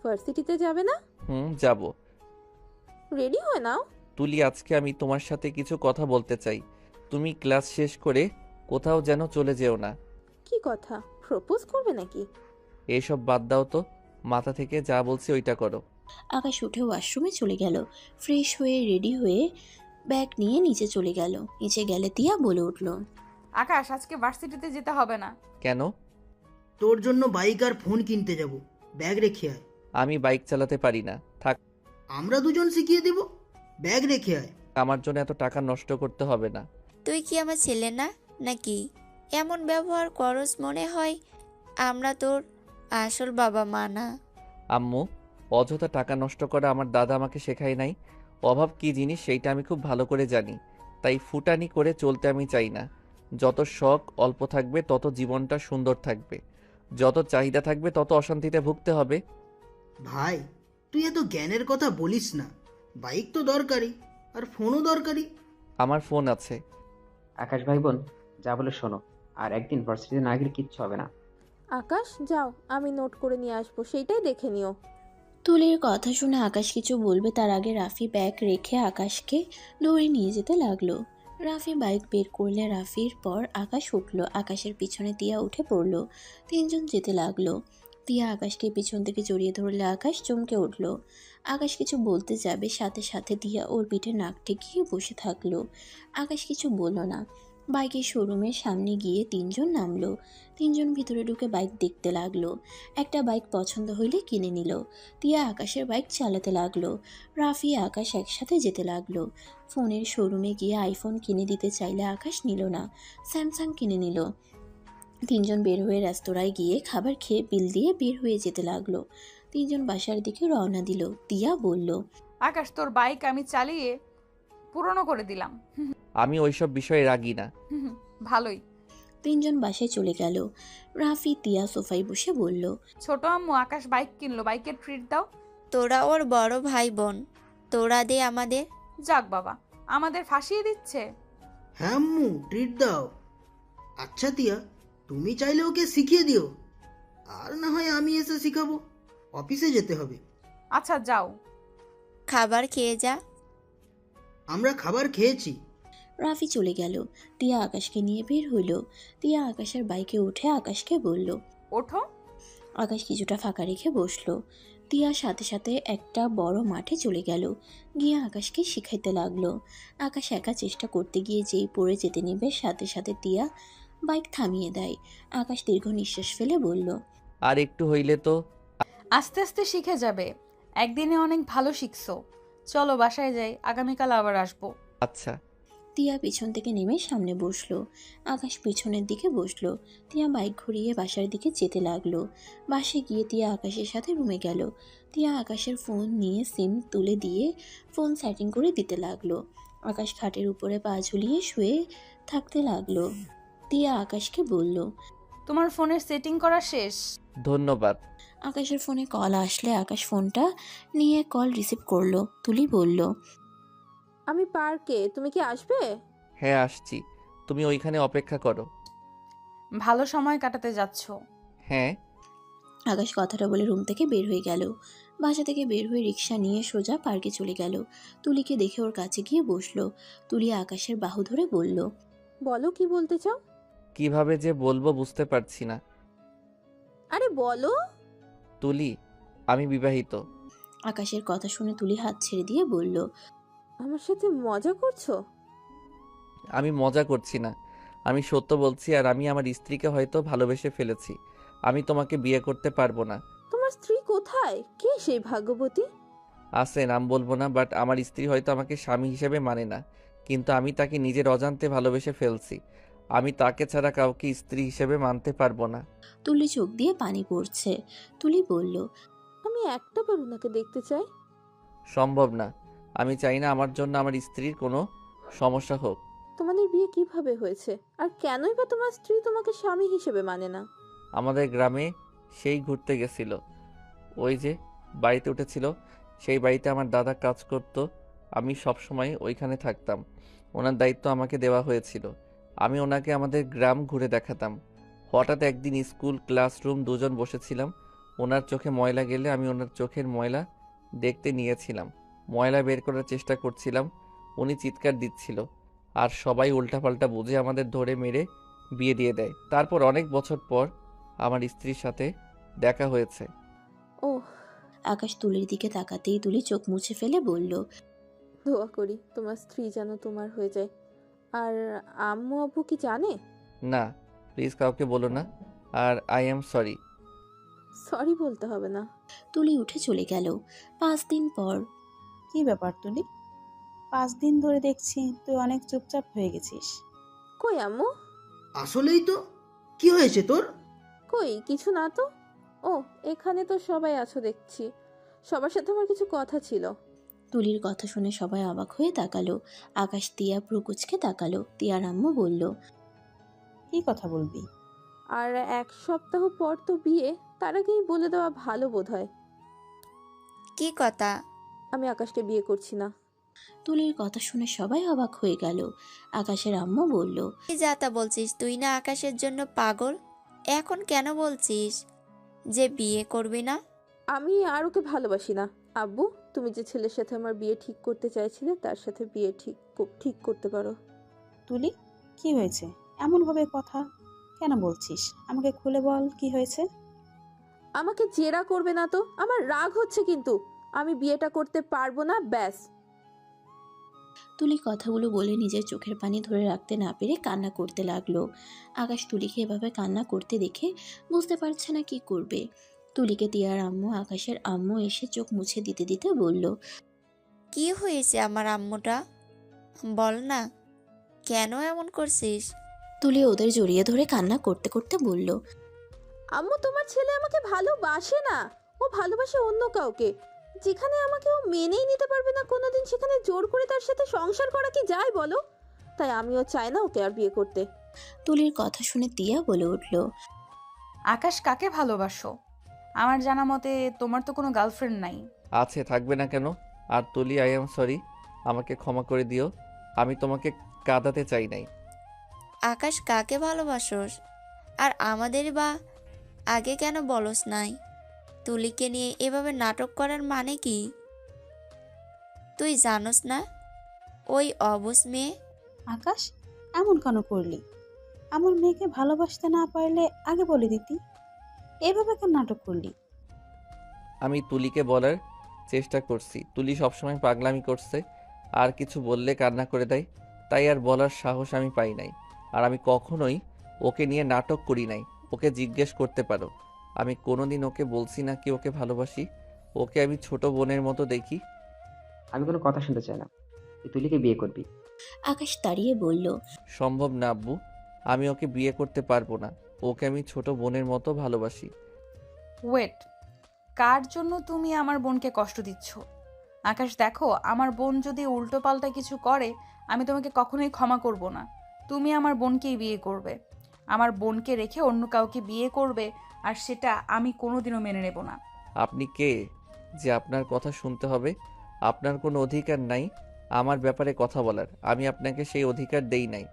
ভার্সিটিতে যাবে না? যাব। রেডি হয়ে নাও। তুলি, আজকে আমি তোমার সাথে কিছু কথা বলতে চাই। তুমি ক্লাস শেষ করে কোথাও যেন চলে যেও না। কি কথা? প্রপোজ করবে নাকি? এসব বাদ দাও তো, মাথা থেকে যা বলছি ওইটা করো। আকাশ উঠে ওয়াশরুমে চলে গেল। ফ্রেশ হয়ে রেডি হয়ে ব্যাগ নিয়ে নিচে চলে গেল। নিচে গেলে তিয়া বলে উঠল, আকাশ, আজকে ভার্সিটিতে যেতে হবে না। কেন? তোর জন্য বাইক আর ফোন কিনতে যাব, ব্যাগ রেখে আয়। আমি বাইক চালাতে পারি না, থাক। আমরা দুজন শিখিয়ে দেব, ব্যাগ রেখে আয়। আমার জন্য এত টাকা নষ্ট করতে হবে না। তুই কি আমার ছেলে না নাকি? এমন ব্যবহার করস মনে হয় আমরা তোর আসল বাবা মা না। আম্মু, অযথা টাকা নষ্ট করা আমার দাদা আমাকে শেখায় নাই। অভাব কি জিনিস সেইটা আমি খুব ভালো করে জানি। তাই ফুটানি করে চলতে আমি চাই না। যত শখ অল্প থাকবে তত জীবনটা সুন্দর থাকবে, যত চাহিদা থাকবে তত অশান্তিতে ভুগতে হবে। ভাই, তুই এত জ্ঞানের কথা বলিস না। বাইক তো দরকারি, আর ফোনও দরকারি। আমার ফোন আছে। আকাশ ভাই বোন, যা বলে শোনো, আর একদিন ভার্সিটিতে না গেলে কিচ্ছু হবে না। আকাশ, যাও, আমি নোট করে নিয়ে আসবো, সেইটাই দেখে নিও। তুলির কথা শুনে আকাশ কিছু বলবে তার আগে রাফি ব্যাগ রেখে আকাশকে দৌড়ে নিয়ে যেতে লাগলো। রাফি বাইক বের করলে রাফির পর আকাশ উঠল। আকাশের পিছনে তিয়া উঠে পড়ল। তিনজন যেতে লাগলো। তিয়া আকাশকে পিছন থেকে জড়িয়ে ধরলে আকাশ চমকে উঠল। আকাশ কিছু বলতে যাবে, সাথে সাথে তিয়া ওর পিঠে নাক ঠেকিয়ে বসে থাকলো। আকাশ কিছু বলল না। বাইকের শোরুমের সামনে গিয়ে তিনজন নামলো। তিনজন ভিতরে ঢুকে বাইক দেখতে লাগলো। একটা বাইক পছন্দ হইলে কিনে নিল। তিয়া আকাশের বাইক চালাতে লাগলো। রাফি আকাশ একসাথে যেতে লাগলো। ফোনের শোরুমে গিয়ে আইফোন কিনে দিতে চাইলে আকাশ নিল না, স্যামসাং কিনে নিল। তিনজন বের হয়ে রেস্তোরাঁয় গিয়ে খাবার খেয়ে বিল দিয়ে বের হয়ে যেতে লাগলো। তিনজন বাসার দিকে রওনা দিল। তিয়া বলল, আকাশ, তোর বাইক আমি চালিয়ে পুরনো করে দিলাম। আমি ওইসব বিষয়ে রাগি না। ভালোই। তিনজন বাসায় চলে গেল। রাফি তিয়া সোফায় বসে বলল, ছোট আম্মু আকাশ বাইক কিনলো, বাইকের ট্রিট দাও। তোরা ওর বড় ভাই বোন, তোরা দে আমাদের। যাক বাবা, আমাদের ফাঁসিয়ে দিচ্ছে। হ্যাঁ আম্মু, ট্রিট দাও। আচ্ছা তিয়া, তুমি চাইলে ওকে শিখিয়ে দিও, আর না হয় আমি এসে শিখাবো। অফিসে যেতে হবে। আচ্ছা, যাও। খাবার খেয়ে যা। আমরা খাবার খেয়েছি। রাফি চলে গেল। তিয়া আকাশকে নিয়ে বের হইল। তিয়া আকাশের বাইকে উঠে আকাশকে বলল, ওঠো। আকাশ কিছুটা ফাঁকা রেখে বসলো। তিয়ার সাথে সাথে একটা বড় মাঠে চলে গেল। গিয়ে আকাশকে শিখাইতে লাগলো। আকাশ একা চেষ্টা করতে গিয়ে যেই পড়ে যেতে নেবে, সাথে সাথে তিয়া বাইক থামিয়ে দেয়। আকাশ দীর্ঘ নিঃশ্বাস ফেলে বলল, আর একটু হইলে তো। আস্তে আস্তে শিখে যাবে, একদিনে অনেক ভালো শিখছো। চলো বাসায় যাই, আগামীকাল আবার আসবো। আচ্ছা। তিয়া পিছন থেকে নেমে সামনে বসলো। আকাশ পিছনের দিকে বসলো। তিয়া বাইক ঘুরিয়ে বাসার দিকে যেতে লাগলো। বাসে গিয়ে তিয়া আকাশের সাথে রুমে গেল। তিয়া আকাশের ফোন নিয়ে সিম তুলে দিয়ে ফোন সেটিং করে দিতে লাগলো। আকাশ খাটের উপরে পা ঝুলিয়ে শুয়ে থাকতে লাগলো। তিয়া আকাশকে বলল, তোমার ফোনের সেটিং করা শেষ। ধন্যবাদ। আকাশের ফোনে কল আসলে আকাশ ফোনটা নিয়ে কল রিসিভ করলো। তুলি বলল, আমি পার্কে, তুমি কি আসবে? হ্যাঁ আসছি, তুমি ওইখানে অপেক্ষা করো। ভালো সময় কাটাতে যাচ্ছ? হ্যাঁ। আকাশ কথাটা বলে রুম থেকে বের হয়ে গেল। বাসা থেকে বের হয়ে রিক্সা নিয়ে সোজা পার্কে চলে গেল। তুলিকে দেখে ওর কাছে গিয়ে বসলো। তুলি আকাশের বাহু ধরে বলল, বলো, কি বলতে চাও? কিভাবে যে বলবো বুঝতে পারছি না। আরে বলো। তুলি, আমি বিবাহিত। আকাশের কথা শুনে তুলি হাত ছেড়ে দিয়ে বলল, আমার সাথে মজা করছো? আমি মজা করছি না, আমি সত্য বলছি। আর আমি আমার স্ত্রীকে হয়তো ভালোবেসে ফেলেছি। আমি তোমাকে বিয়ে করতে পারবো না। তোমার স্ত্রী কোথায়? কে সেই ভাগ্যবতী? আছে, নাম বলবো না, বাট আমার স্ত্রী হয়তো আমাকে স্বামী হিসেবে মানে না, কিন্তু আমি তাকে নিজের অজান্তে ভালোবেসে ফেলছি। আমি তাকে ছাড়া কাউকে স্ত্রী হিসেবে মানতে পারবো না। তুলি চোখ দিয়ে পানি পড়ছে। তুলি বলল, আমি একটাবার ওনাকে দেখতে চাই। সম্ভব না। আমি চাই না আমার জন্য আমার স্ত্রীর কোনো সমস্যা হোক। তোমাদের বিয়ে কিভাবে হয়েছে? আর কেনই বা তোমার স্ত্রী তোমাকে স্বামী হিসেবে মানে না? আমাদের গ্রামে সেই ঘুরতে গেছিল, ওই যে বাড়িতে উঠেছিল, সেই বাড়িতে আমার দাদা কাজ করত। আমি সব সময় ওইখানে থাকতাম, ওনার দায়িত্ব আমাকে দেওয়া হয়েছিল। আমি ওনাকে আমাদের গ্রাম ঘুরে দেখাতাম। হঠাৎ একদিন স্কুল ক্লাসরুম দুজন বসেছিলাম, ওনার চোখে ময়লা গেলে আমি ওনার চোখের ময়লা দেখতে নিয়েছিলাম। ময়লা বের করার চেষ্টা করছিলাম, উনি চিৎকার দিচ্ছিল, আর সবাই উল্টাপাল্টা বুঝে আমাদের ধরে মেরে বিয়ে দিয়ে দেয়। তারপর অনেক বছর পর আমার স্ত্রীর সাথে দেখা হয়েছে। ওহ, আকাশ তুলির দিকে তাকাতেই তুলি চোখ মুছে ফেলে বলল, দোয়া করি তোমার স্ত্রী যেন তোমার হয়ে যায়। আর আম্মু আব্বু কি জানে? না, প্লিজ কাউকে বলো না। আর আই এম সরি। সরি বলতে হবে না। তুলি উঠে চলে গেল। 5 দিন পর। কি ব্যাপার তুলি? 5 দিন ধরে দেখছি তুই অনেক চুপচাপ হয়ে গেছিস। কই আম্মু? আসলেই তো, কি হয়েছে তোর? কই কিছু না তো। ও, এখানে তো সবাই আছো দেখছি। সবার সাথে আমার কিছু কথা ছিল। তুলির কথা শুনে সবাই অবাক হয়ে তাকালো। আকাশ তিয়া প্রকুচকে তাকালো। তিয়ার আম্মু বলল, কি কথা বলবি? আর 1 সপ্তাহ পর তো বিয়ে, তার আগেই বলে দেওয়া ভালো বোধ হয়। কি কথা? আমি আকাশকে বিয়ে করছি না। তুলির কথা শুনে সবাই অবাক হয়ে গেল। আকাশের আম্মু বলল, কি যা তা বলছিস? তুই না আকাশের জন্য পাগল? এখন কেন বলছিস যে বিয়ে করবি না? আমি আর ওকে ভালোবাসি না। আব্বু, তুমি যে ছেলের সাথে আমার বিয়ে ঠিক করতে চাইছিলে তার সাথে বিয়ে ঠিক করতে পারো। তুলি, কি হয়েছে? এমনভাবে কথা কেন বলছিস? আমাকে খুলে বল, কি হয়েছে? আমাকে জেরা করবে না তো। আমার রাগ হচ্ছে কিন্তু। আমি বিয়েটা করতে পারবো না, ব্যাস। তুলি কথাগুলো বলে নিজের চোখের পানি ধরে রাখতে না পেরে কান্না করতে লাগলো। আকাশ তুলিকে এভাবে কান্না করতে দেখে বুঝতে পারছে না কি করবে। তুলিকে তিয়ার আম্মু আকাশের আম্মু এসে চোখ মুছে দিতে দিতে বলল, কি হয়েছে আমার আম্মুটা? বল না, কেন এমন করছিস? তুলি ওদের জড়িয়ে ধরে কান্না করতে করতে বলল, আম্মু, তোমার ছেলে আমাকে ভালোবাসে না। ও ভালোবাসে অন্য কাউকে। যেখানে আমাকে ও মেনেই নিতে পারবে না কোনোদিন, সেখানে জোর করে তার সাথে সংসার করা কি যায় বলো? তাই আমিও চাই না ওকে আর বিয়ে করতে। তুলির কথা শুনে তিয়া বলে উঠল, আকাশ কাকে ভালোবাসো? আমার জানা মতে তোমার তো কোনো গার্লফ্রেন্ড নাই। আছে, থাকবে না কেন? আর তুলি, আই এম সরি, আমাকে ক্ষমা করে দিও। আমি তোমাকে কাঁদাতে চাই নাই। আকাশ কাকে ভালোবাসোস? আর আমাদের বা আগে কেন বলস নাই? তুলিকে নিয়ে এভাবে নাটক করার মানে কি? তুই জানোস না ওই অবুঝ মেয়ে? আকাশ, এমন কেন করলি? আমার মেয়েকে ভালোবাসতে না পারলে আগে বলে দিতি। এভাবে কেন নাটক করলি? আমি তুলিকে বলার চেষ্টা করছি, তুলি সবসময় পাগলামি করছে, আর কিছু বললে কান্না করে দেয়, তাই আর বলার সাহস আমি পাই নাই। আর আমি কখনোই ওকে নিয়ে নাটক করি নাই। ওকে জিজ্ঞেস করতে পারো, আমি কোনোদিন ওকে বলছি না কি ওকে ভালোবাসি। ওকে আমি ছোট বোনের মতো দেখি। আমি কোনো কথা শুনতে চাই না। তুই তুলিকে বিয়ে করবি? আকাশ দাঁড়িয়ে বলল, সম্ভব না আব্বু, আমি ওকে বিয়ে করতে পারবো না। ওকে আমি ছোট বোনের মতো ভালোবাসি। ওয়েট, কার জন্য তুমি আমার বোনকে কষ্ট দিচ্ছ? আকাশ দেখো, আমার বোন যদি উল্টোপাল্টা কিছু করে আমি তোমাকে কখনোই ক্ষমা করব না। তুমি আমার বোনকেই বিয়ে করবে, আমার বোনকে রেখে অন্য কাউকে বিয়ে করবে, আর সেটা আমি কোনোদিনও মেনে নেব না। আপনি কে যে আপনার কথা শুনতে হবে? আপনার কোনো অধিকার নাই আমার ব্যাপারে কথা বলার। আমি আপনাকে সেই অধিকার দেই নাই।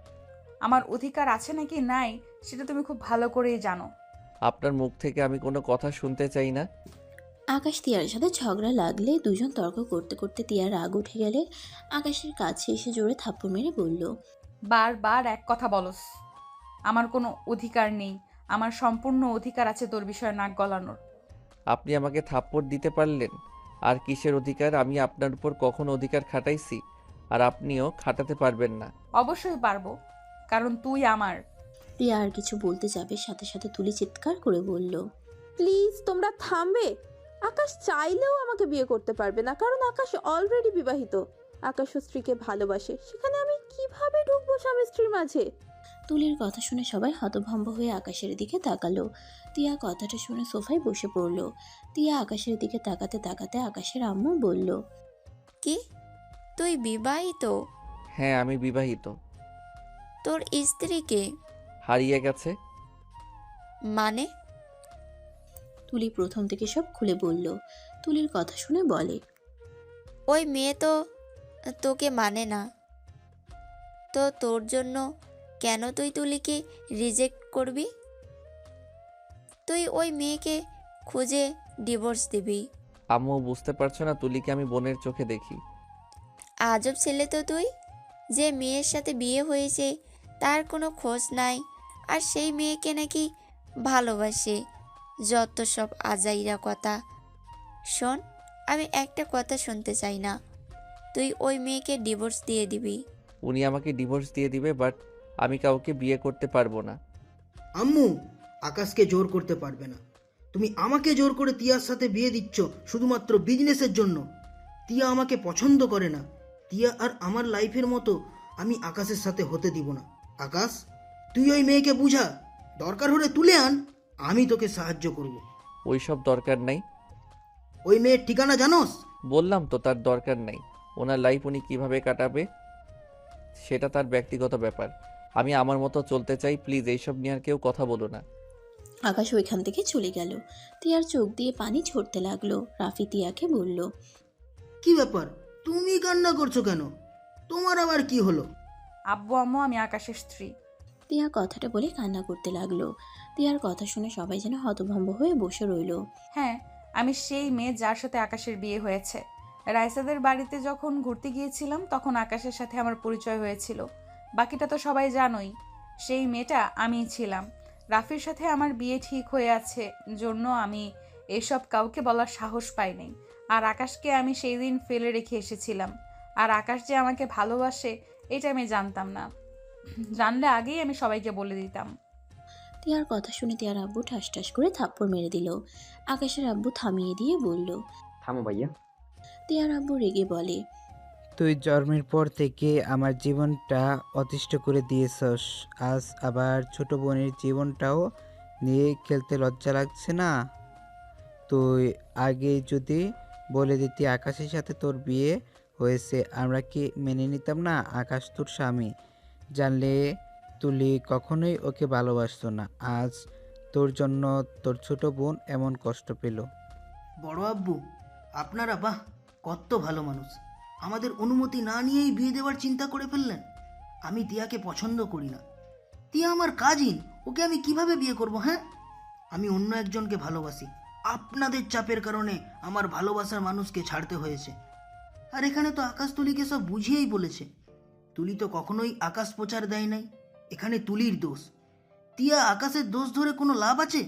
আমার অধিকার আছে নাকি নাই সেটা তুমি খুব ভালো করেই জানো। আপনার মুখ থেকে আমি কোনো কথা শুনতে চাই না। আকাশ তিয়ার সাথে ঝগড়া লাগলে দুজন তর্ক করতে করতে তিয়ার রাগ উঠে গেলে আকাশের কাছে এসে জোরে থাপ্পড় মেরে বলল, বারবার এক কথা বলস। আমার কোনো অধিকার নেই। আমার সম্পূর্ণ অধিকার আছে তোর বিষয়ে নাক গলানোর। আপনি আমাকে থাপ্পড় দিতে পারলেন? আর কিসের অধিকার? আমি আপনার উপর কখনো অধিকার খাটাইছি? আর আপনিও খাটাতে পারবেন না। অবশ্যই পারবো, কারণ তুই আমার। টিয়া আর কিছু বলতে যাবে, সাথে সাথে তুলি চিৎকার করে বলল, প্লিজ তোমরা থামবে। আকাশ চাইলেও আমাকে বিয়ে করতে পারবে না, কারণ আকাশ অলরেডি বিবাহিত। আকাশ ও স্ত্রীকে ভালোবাসে, সেখানে আমি কিভাবে ঢুকবো স্বামী স্ত্রীর মাঝে? তুলির কথা শুনে সবাই হতভম্ব হয়ে আকাশের দিকে তাকালো। টিয়া কথাটা শুনে সোফায় বসে পড়ল। টিয়া আকাশের দিকে তাকাতে তাকাতে আকাশের আম্মু বলল, কি তুই বিবাহিত? হ্যাঁ, আমি বিবাহিত। তোর স্ত্রীকে? হারিয়ে গেছে। মানে? তুলি প্রথম থেকে সব খুলে বলল। তুলির কথা শুনে বলে, ওই মেয়ে তো তোকে মানে না। তো তোর জন্য কেন তুই তুলিকে রিজেক্ট করবি? তুই ওই মেয়েকে খুঁজে ডিভোর্স দিবি। আম্মু, বুঝতে পারছো না? তুলিকে আমি বোনের চোখে দেখি। আজব ছেলে তো তুই। যে মেয়ের সাথে বিয়ে হয়েছে তার কোনো খোঁজ নাই, আর সেই মেয়েকে নাকি ভালোবাসে। যত সব আজাইরা কথা। শোন, আমি একটা কথা শুনতে চাই না। তুই ওই মেয়েকে ডিভোর্স দিয়ে দিবি। উনি আমাকে ডিভোর্স দিয়ে দিবে, বাট আমি কাউকে বিয়ে করতে পারবো না। আম্মু, আকাশকে জোর করতে পারবে না। তুমি আমাকে জোর করে তিয়ার সাথে বিয়ে দিচ্ছ শুধুমাত্র বিজনেসের জন্য। তিয়া আমাকে পছন্দ করে না। তিয়া আর আমার লাইফের মতো আমি আকাশের সাথে হতে দিব না। আকাশ, তুই ওই মেয়েকে বুঝা, দরকার হলে তুলে আন, আমি তোকে সাহায্য করব। ওইসব দরকার নাই। ওই মেয়ের ঠিকানা জানোস? বললাম তো, তার দরকার নাই। ওনার লাইফ উনি কিভাবে কাটাবে সেটা তার ব্যক্তিগত ব্যাপার। আমি আমার মতো চলতে চাই। প্লিজ এইসব নিয়ে আর কেউ কথা বলো না। আকাশ ওইখান থেকে চলে গেল। টিয়ার চোখ দিয়ে পানি ঝরতে লাগলো। রাফি টিয়াকে বলল, কি ব্যাপার, তুমি কান্না করছো কেন? তোমার আবার কি হলো? আব্বু আম্মু, আমি আকাশের স্ত্রী। টিয়া কথাটা বলে কান্না করতে লাগলো। টিয়ার কথা শুনে সবাই যেন হতভম্ব হয়ে বসে রইল। হ্যাঁ, আমি সেই মেয়ে যার সাথে আকাশের বিয়ে হয়েছে। রাইসাদের বাড়িতে যখন ঘুরতে গিয়েছিলাম তখন আকাশের সাথে আমার পরিচয় হয়েছিল। বাকিটা তো সবাই জানোই। সেই মেয়েটা আমিই ছিলাম। রাফির সাথে আমার বিয়ে ঠিক হয়ে আছে জন্য আমি এসব কাউকে বলার সাহস পাইনি। আর আকাশকে আমি সেই দিন ফেলে রেখে এসেছিলাম। আর আকাশ যে আমাকে ভালোবাসে এটা আমি জানতাম না। জানলে আগেই আমি সবাইকে বলে দিতাম। টিয়ার কথা শুনে টিয়ার আব্বু ঠাস ঠাস করে থাপ্পড় মেরে দিল। আকাশের আব্বু থামিয়ে দিয়ে বলল, থামো ভাইয়া। টিয়ার আব্বু রেগে বলে, তুই জন্মের পর থেকে আমার জীবনটা অতিষ্ঠ করে দিয়েছস, আজ আবার ছোট বোনের জীবনটাও নিয়ে খেলতে লজ্জা লাগছে না? তুই আগে যদি বলে দিতি আকাশের সাথে তোর বিয়ে হয়েছে, আমরা কি মেনে নিতাম না? আকাশ তোর স্বামী। জানলে তুলি কখনোই ওকে ভালোবাসতো না। আজ তোর জন্য তোর ছোট বোন এমন কষ্ট পেল। বড় আব্বু, আপনারা বাহ, কত ভালো মানুষ। আমাদের অনুমতি না নিয়েই বিয়ে দেওয়ার চিন্তা করে ফেললেন। আমি তিয়াকে পছন্দ করি না। তিয়া আমার কাজিন, ওকে আমি কিভাবে বিয়ে করব? হ্যাঁ, আমি অন্য একজনকে ভালোবাসি। আপনাদের চাপের কারণে আমার ভালোবাসার মানুষকে ছাড়তে হয়েছে। আর এখানে তো আকাশ তুলিকে সব বুঝিয়েই বলেছে। তুলি তো কখনোই আকাশ প্রচার দেয় নাই। এখানে তুলির দোষ। তিয়া আকাশের দোষ ধরে কোনো লাভ আছে?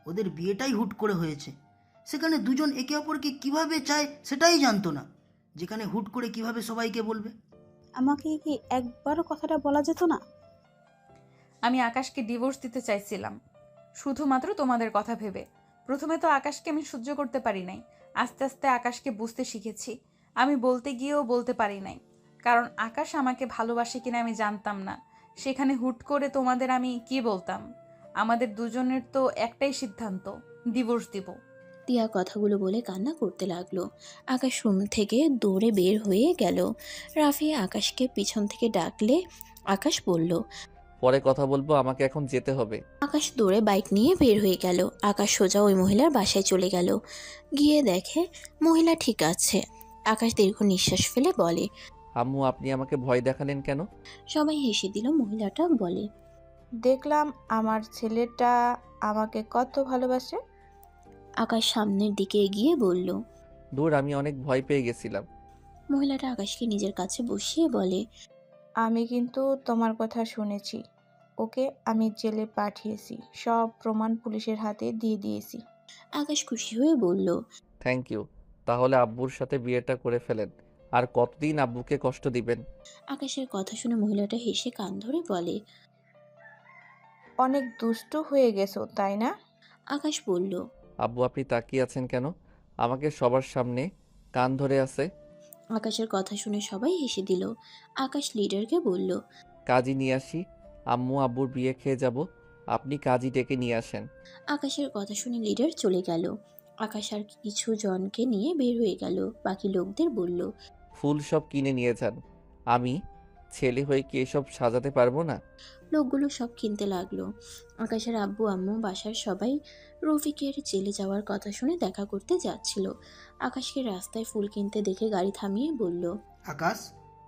ওদের বিয়েটাই হুট করে হয়েছে। সেখানে দুজন একে অপরকে কিভাবে চায় সেটাই জানতো না, যেখানে হুট করে কিভাবে সবাইকে বলবে। আমাকে কি একবারও কথাটা বলা যেত না? আমি আকাশকে ডিভোর্স দিতে চাইছিলাম শুধুমাত্র তোমাদের কথা ভেবে। প্রথমে তো আকাশকে আমি সহ্য করতে পারি নাই। আস্তে আস্তে আকাশকে বুঝতে শিখেছি। আমি বলতে গিয়েও বলতে পারি নাই, কারণ আকাশ আমাকে ভালোবাসে কিনা আমি জানতাম না। সেখানে হুট করে তোমাদের আমি কি বলতাম? আমাদের দুজনের তো একটাই সিদ্ধান্ত, ডিভোর্স দিব। টিয়া কথাগুলো বলে কান্না করতে লাগলো। আকাশ রুম থেকে দৌড়ে বের হয়ে গেল। রাফি আকাশকে পিছন থেকে ডাকলে আকাশ বলল, পরে কথা বলবো, আমাকে এখন যেতে হবে। আকাশ দৌড়ে বাইক নিয়ে বের হয়ে গেল। আকাশ সোজা ওই মহিলার বাসায় চলে গেল। গিয়ে দেখে মহিলা ঠিক আছে। আকাশ দীর্ঘ নিঃশ্বাস ফেলে বলে, আম্মু, আপনি আমাকে ভয় দেখালেন কেন? সবাই হেসে দিল। মহিলাটা বলে, দেখলাম আমার ছেলেটা আমাকে কত ভালোবাসে। আকাশ সামনের দিকে এগিয়ে বলল। দূর, আমি অনেক ভয় পেয়ে গেছিলাম। মহিলাটা আকাশকে নিজের কাছে বসিয়ে বলে, আমি কিন্তু তোমার কথা শুনেছি। ওকে আমি জেলে পাঠিয়েছি, সব প্রমাণ পুলিশের হাতে দিয়ে দিয়েছি। আকাশ খুশি হয়ে বলল, থ্যাংক ইউ। তাহলে আব্বুর সাথে বিয়েটা করে ফেলেন। আর কতদিন আব্বুকে কষ্ট দিবেন? আকাশের কথা শুনে মহিলাটা হেসে কান ধরে বলে। অনেক দুষ্ট হয়ে গেছো তাই না? আকাশ বলল। আব্বু আপনি তাকিয়ে আছেন কেন? আমাকে সবার সামনে কান ধরে আছে। আকাশের কথা শুনে সবাই হেসে দিল। আকাশ লিডারকে বলল। কাজী নিয়ে আসি। আম্মু আব্বুর বিয়ে খেয়ে যাব, আপনি কাজী ডেকে নিয়ে আসেন। আকাশের কথা শুনে লিডার চলে গেল। আকাশ আর কিছু জনকে নিয়ে বের হয়ে গেল। বাকি লোকদের বলল। ফুল সব কিনে নিয়ে যান। আমি ছেলে হয়ে কি এসব সাজাতে পারবো না? লোকগুলো সব কিনতে লাগলো। আকাশের আব্বু আম্মু বাসার সবাই রফিকের জেলে যাওয়ার কথা শুনে দেখা করতে যাচ্ছিল। আকাশকে রাস্তায় ফুল কিনতে দেখে গাড়ি থামিয়ে বলল। আকাশ,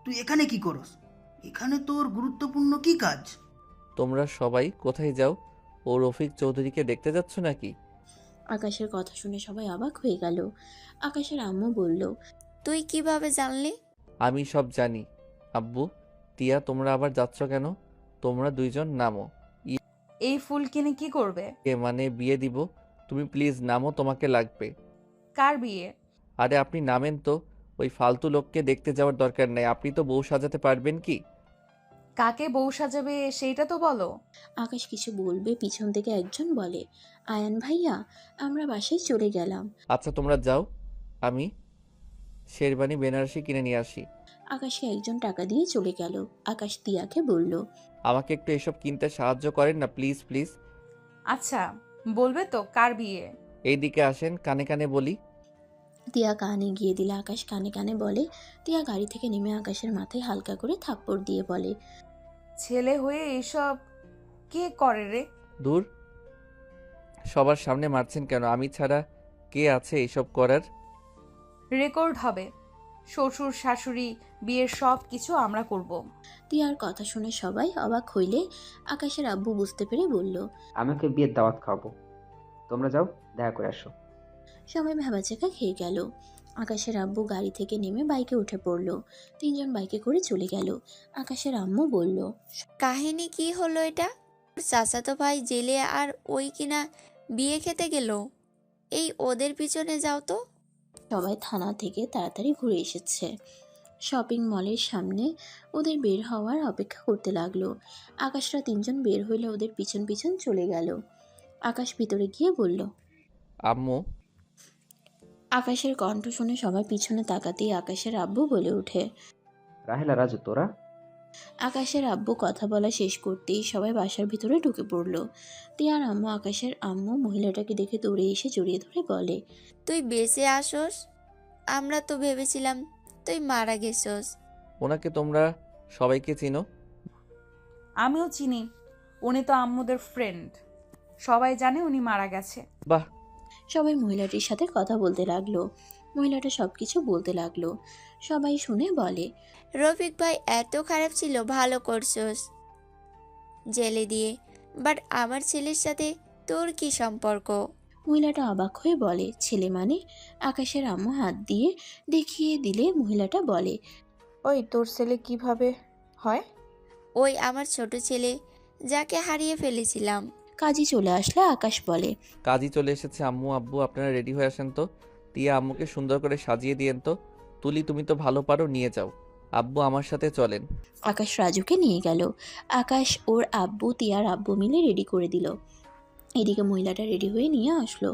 তুই এখানে কি করস? এখানে তোর গুরুত্বপূর্ণ কি কাজ? তোমরা সবাই কোথায় যাও? ও রফিক চৌধুরীকে দেখতে যাচ্ছ নাকি? আকাশের কথা শুনে সবাই অবাক হয়ে গেল। আকাশের আম্মু বলল। তুই কিভাবে জানলি? আমি সব জানি। আব্বু, তিয়া, তোমরা আবার যাচ্ছ কেন? তোমরা দুইজন নামো। এই ফুল কিনে কি করবে? মানে বিয়ে দিব। তুমি প্লিজ নামো, তোমাকে লাগবে। কার বিয়ে? আরে আপনি নামেন তো। ওই ফালতু লোককে দেখতে যাওয়ার দরকার নেই। আপনি তো বউ সাজাতে পারবেন কি? কাকে বউ সাজাবে সেইটা তো বলো। আকাশ কিছু বলবে, পিছন থেকে একজন বলে। আয়ান ভাইয়া, আমরা বাসায় চলে গেলাম। আচ্ছা তোমরা যাও, আমি শেরবানি বেনারসি কিনে নিয়ে আসি। আকাশকে একজন টাকা দিয়ে চলে গেল। আকাশ তিয়াকে বলল। আমাকে একটু এসব কিনতে সাহায্য করেন না প্লিজ প্লিজ। আচ্ছা বলবে তো কার বিয়ে? এইদিকে আসেন, কানে কানে বলি। তিয়া কানে গিয়ে দিলে আকাশ কানে কানে বলে। তিয়া গাড়ি থেকে নেমে আকাশের মাথায় হালকা করে থাপ্পড় দিয়ে বলে। ছেলে হয়ে এইসব কে করে রে? দূর, সবার সামনে মারছেন কেন? আমি ছাড়া কে আছে এসব করার? রেকর্ড হবে। শ্বশুর শাশুড়ি বিয়ের সব কিছু আমরা করব। তিয়ার কথা শুনে সবাই অবাক হইলে আকাশের আব্বু বুঝতে পেরে বলল। আমাকে বিয়ের দাওয়াত খাওয়াবো। তোমরা যাও, দেখা করে আসো। সবাই ভেবাচাকা খেয়ে গেল। আকাশের আব্বু গাড়ি থেকে নেমে বাইকে উঠে পড়ল। তিনজন বাইকে করে চলে গেল। আকাশের আম্মু বলল। কাহিনী কি হলো এটা? চাচাতো ভাই জেলে আর ওই কিনা বিয়ে খেতে গেল। এই ওদের পিছনে যাও তো। সবাই থানা থেকে তাড়াতাড়ি ঘুরে এসেছে। শপিং মলের সামনে ওদের বের হওয়ার অপেক্ষা করতে লাগলো। আকাশরা তিনজন বের হইলে ওদের পিছন পিছন চলে গেল। আকাশ ভিতরে গিয়ে বলল। আম্মু। আকাশের কণ্ঠ শুনে সবাই পিছনে তাকাতেই আকাশের আব্বু বলে ওঠে। রাহেলা, রাজু, তোরা? আকাশের আব্বু কথা বলা শেষ করতেই সবাই বাসার ভিতরে ঢুকে পড়ল। তিয়ার আম্মু আকাশের আম্মু মহিলাটাকে দেখে দৌড়ে এসে জড়িয়ে ধরে বলে। তুই বেঁচে আসোস? আমরা তো ভেবেছিলাম তুই মারা গেছোস। ওনাকে তোমরা সবাইকে চিনো? আমিও চিনি। উনি তো আম্মুদের ফ্রেন্ড। সবাই জানে উনি মারা গেছে। বাহ। সবাই মহিলাটির সাথে কথা বলতে লাগলো। মহিলাটা সবকিছু বলতে লাগলো। সবাই শুনে বলে। রফিক ভাই এত খারাপ ছিল, ভালো করছোস জেলে দিয়ে। বাট আমার ছেলের সাথে তোর কি সম্পর্ক? মহিলাটা অবাক হয়ে বলে। ছেলে মানে? আকাশের আম্মু হাত দিয়ে দেখিয়ে দিলে মহিলাটা বলে। ওই তোর ছেলে কিভাবে হয়? ওই আমার ছোট ছেলে, যাকে হারিয়ে ফেলেছিলাম। কাজী চলে আসলে আকাশ বলে। কাজী চলে এসেছে। আম্মু আব্বু আপনারা রেডি হয়ে আসেন তো। তিয়া আম্মুকে সুন্দর করে সাজিয়ে দিয়েন তো। তুলি তুমি তো ভালো পারো, নিয়ে যাও। আব্বু আমার সাথে চলেন। আকাশ রাজুকে নিয়ে গেল। আকাশ ওর আব্বু তিয়ার আব্বু মিলে রেডি করে দিল। এদিকে মহিলাটা রেডি হয়ে নিয়ে আসলো।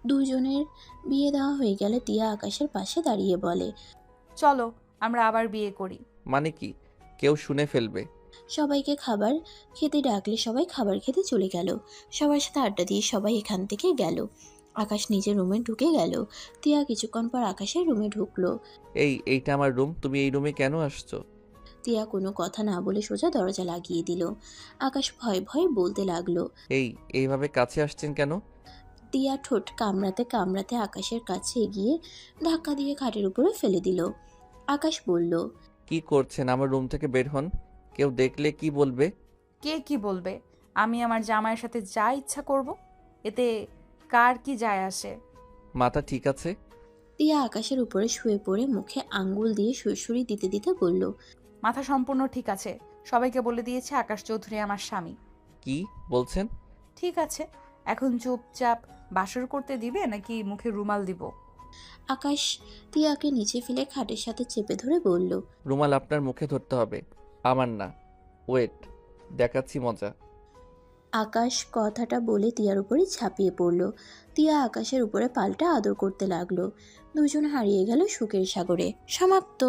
দুজনের বিয়ে দেওয়া হয়ে গেলে তিয়া আকাশের পাশে দাঁড়িয়ে বলে। চলো আমরা আবার বিয়ে করি। মানে কি? কেউ শুনে ফেলবে। সবাইকে খাবার খেতে ডাকলে সবাই খাবার খেতে চলে গেল। সবার সাথে আড্ডা দিয়ে সবাই এখান থেকে গেল। আকাশ নিজের রুমে ঢুকে গেল। তিয়া কিছুক্ষণ পর আকাশের রুমে ঢুকলো। এইটা আমার রুম, তুমি এই রুমে কেন আসছো? তিয়া কোনো কথা না বলে সোজা দরজা লাগিয়ে দিল। আকাশ ভয় ভয় বলতে লাগলো। এইভাবে কাছে আসছেন কেন? তিয়া ঠোঁট কামড়াতে কামড়াতে আকাশের কাছে এগিয়ে ধাক্কা দিয়ে খাটের উপরে ফেলে দিল। আকাশ বলল। কি করছেন? আমার রুম থেকে বের হন। কেউ দেখলে কি বলবে? কে কি বলবে? আমি আমার জামাইয়ের সাথে যা ইচ্ছা করব, এতে কার কি যায় আসে? মাথা ঠিক আছে? তিয়া আকাশের উপরে শুয়ে পড়ে মুখে আঙ্গুল দিয়ে সুরসুরি দিতে দিতে বলল। মাথা সম্পূর্ণ ঠিক আছে। সবাইকে বলে দিয়েছে আকাশ চৌধুরী আমার স্বামী। কি বলছেন? ঠিক আছে, এখন চুপচাপ বাসর করতে দিবে নাকি মুখে রুমাল দিব? আকাশ তিয়াকে নিচে ফেলে খাটের সাথে চেপে ধরে বলল, রুমাল আপনার মুখে ধরতে হবে, আমার না। ওয়েট, দেখাচ্ছি মজা। আকাশ কথাটা বলে তিয়ার উপরে ঝাঁপিয়ে পড়ল। তিয়া আকাশের উপরে পাল্টা আদর করতে লাগলো। দুজন হারিয়ে গেল সুখের সাগরে। সমাপ্ত।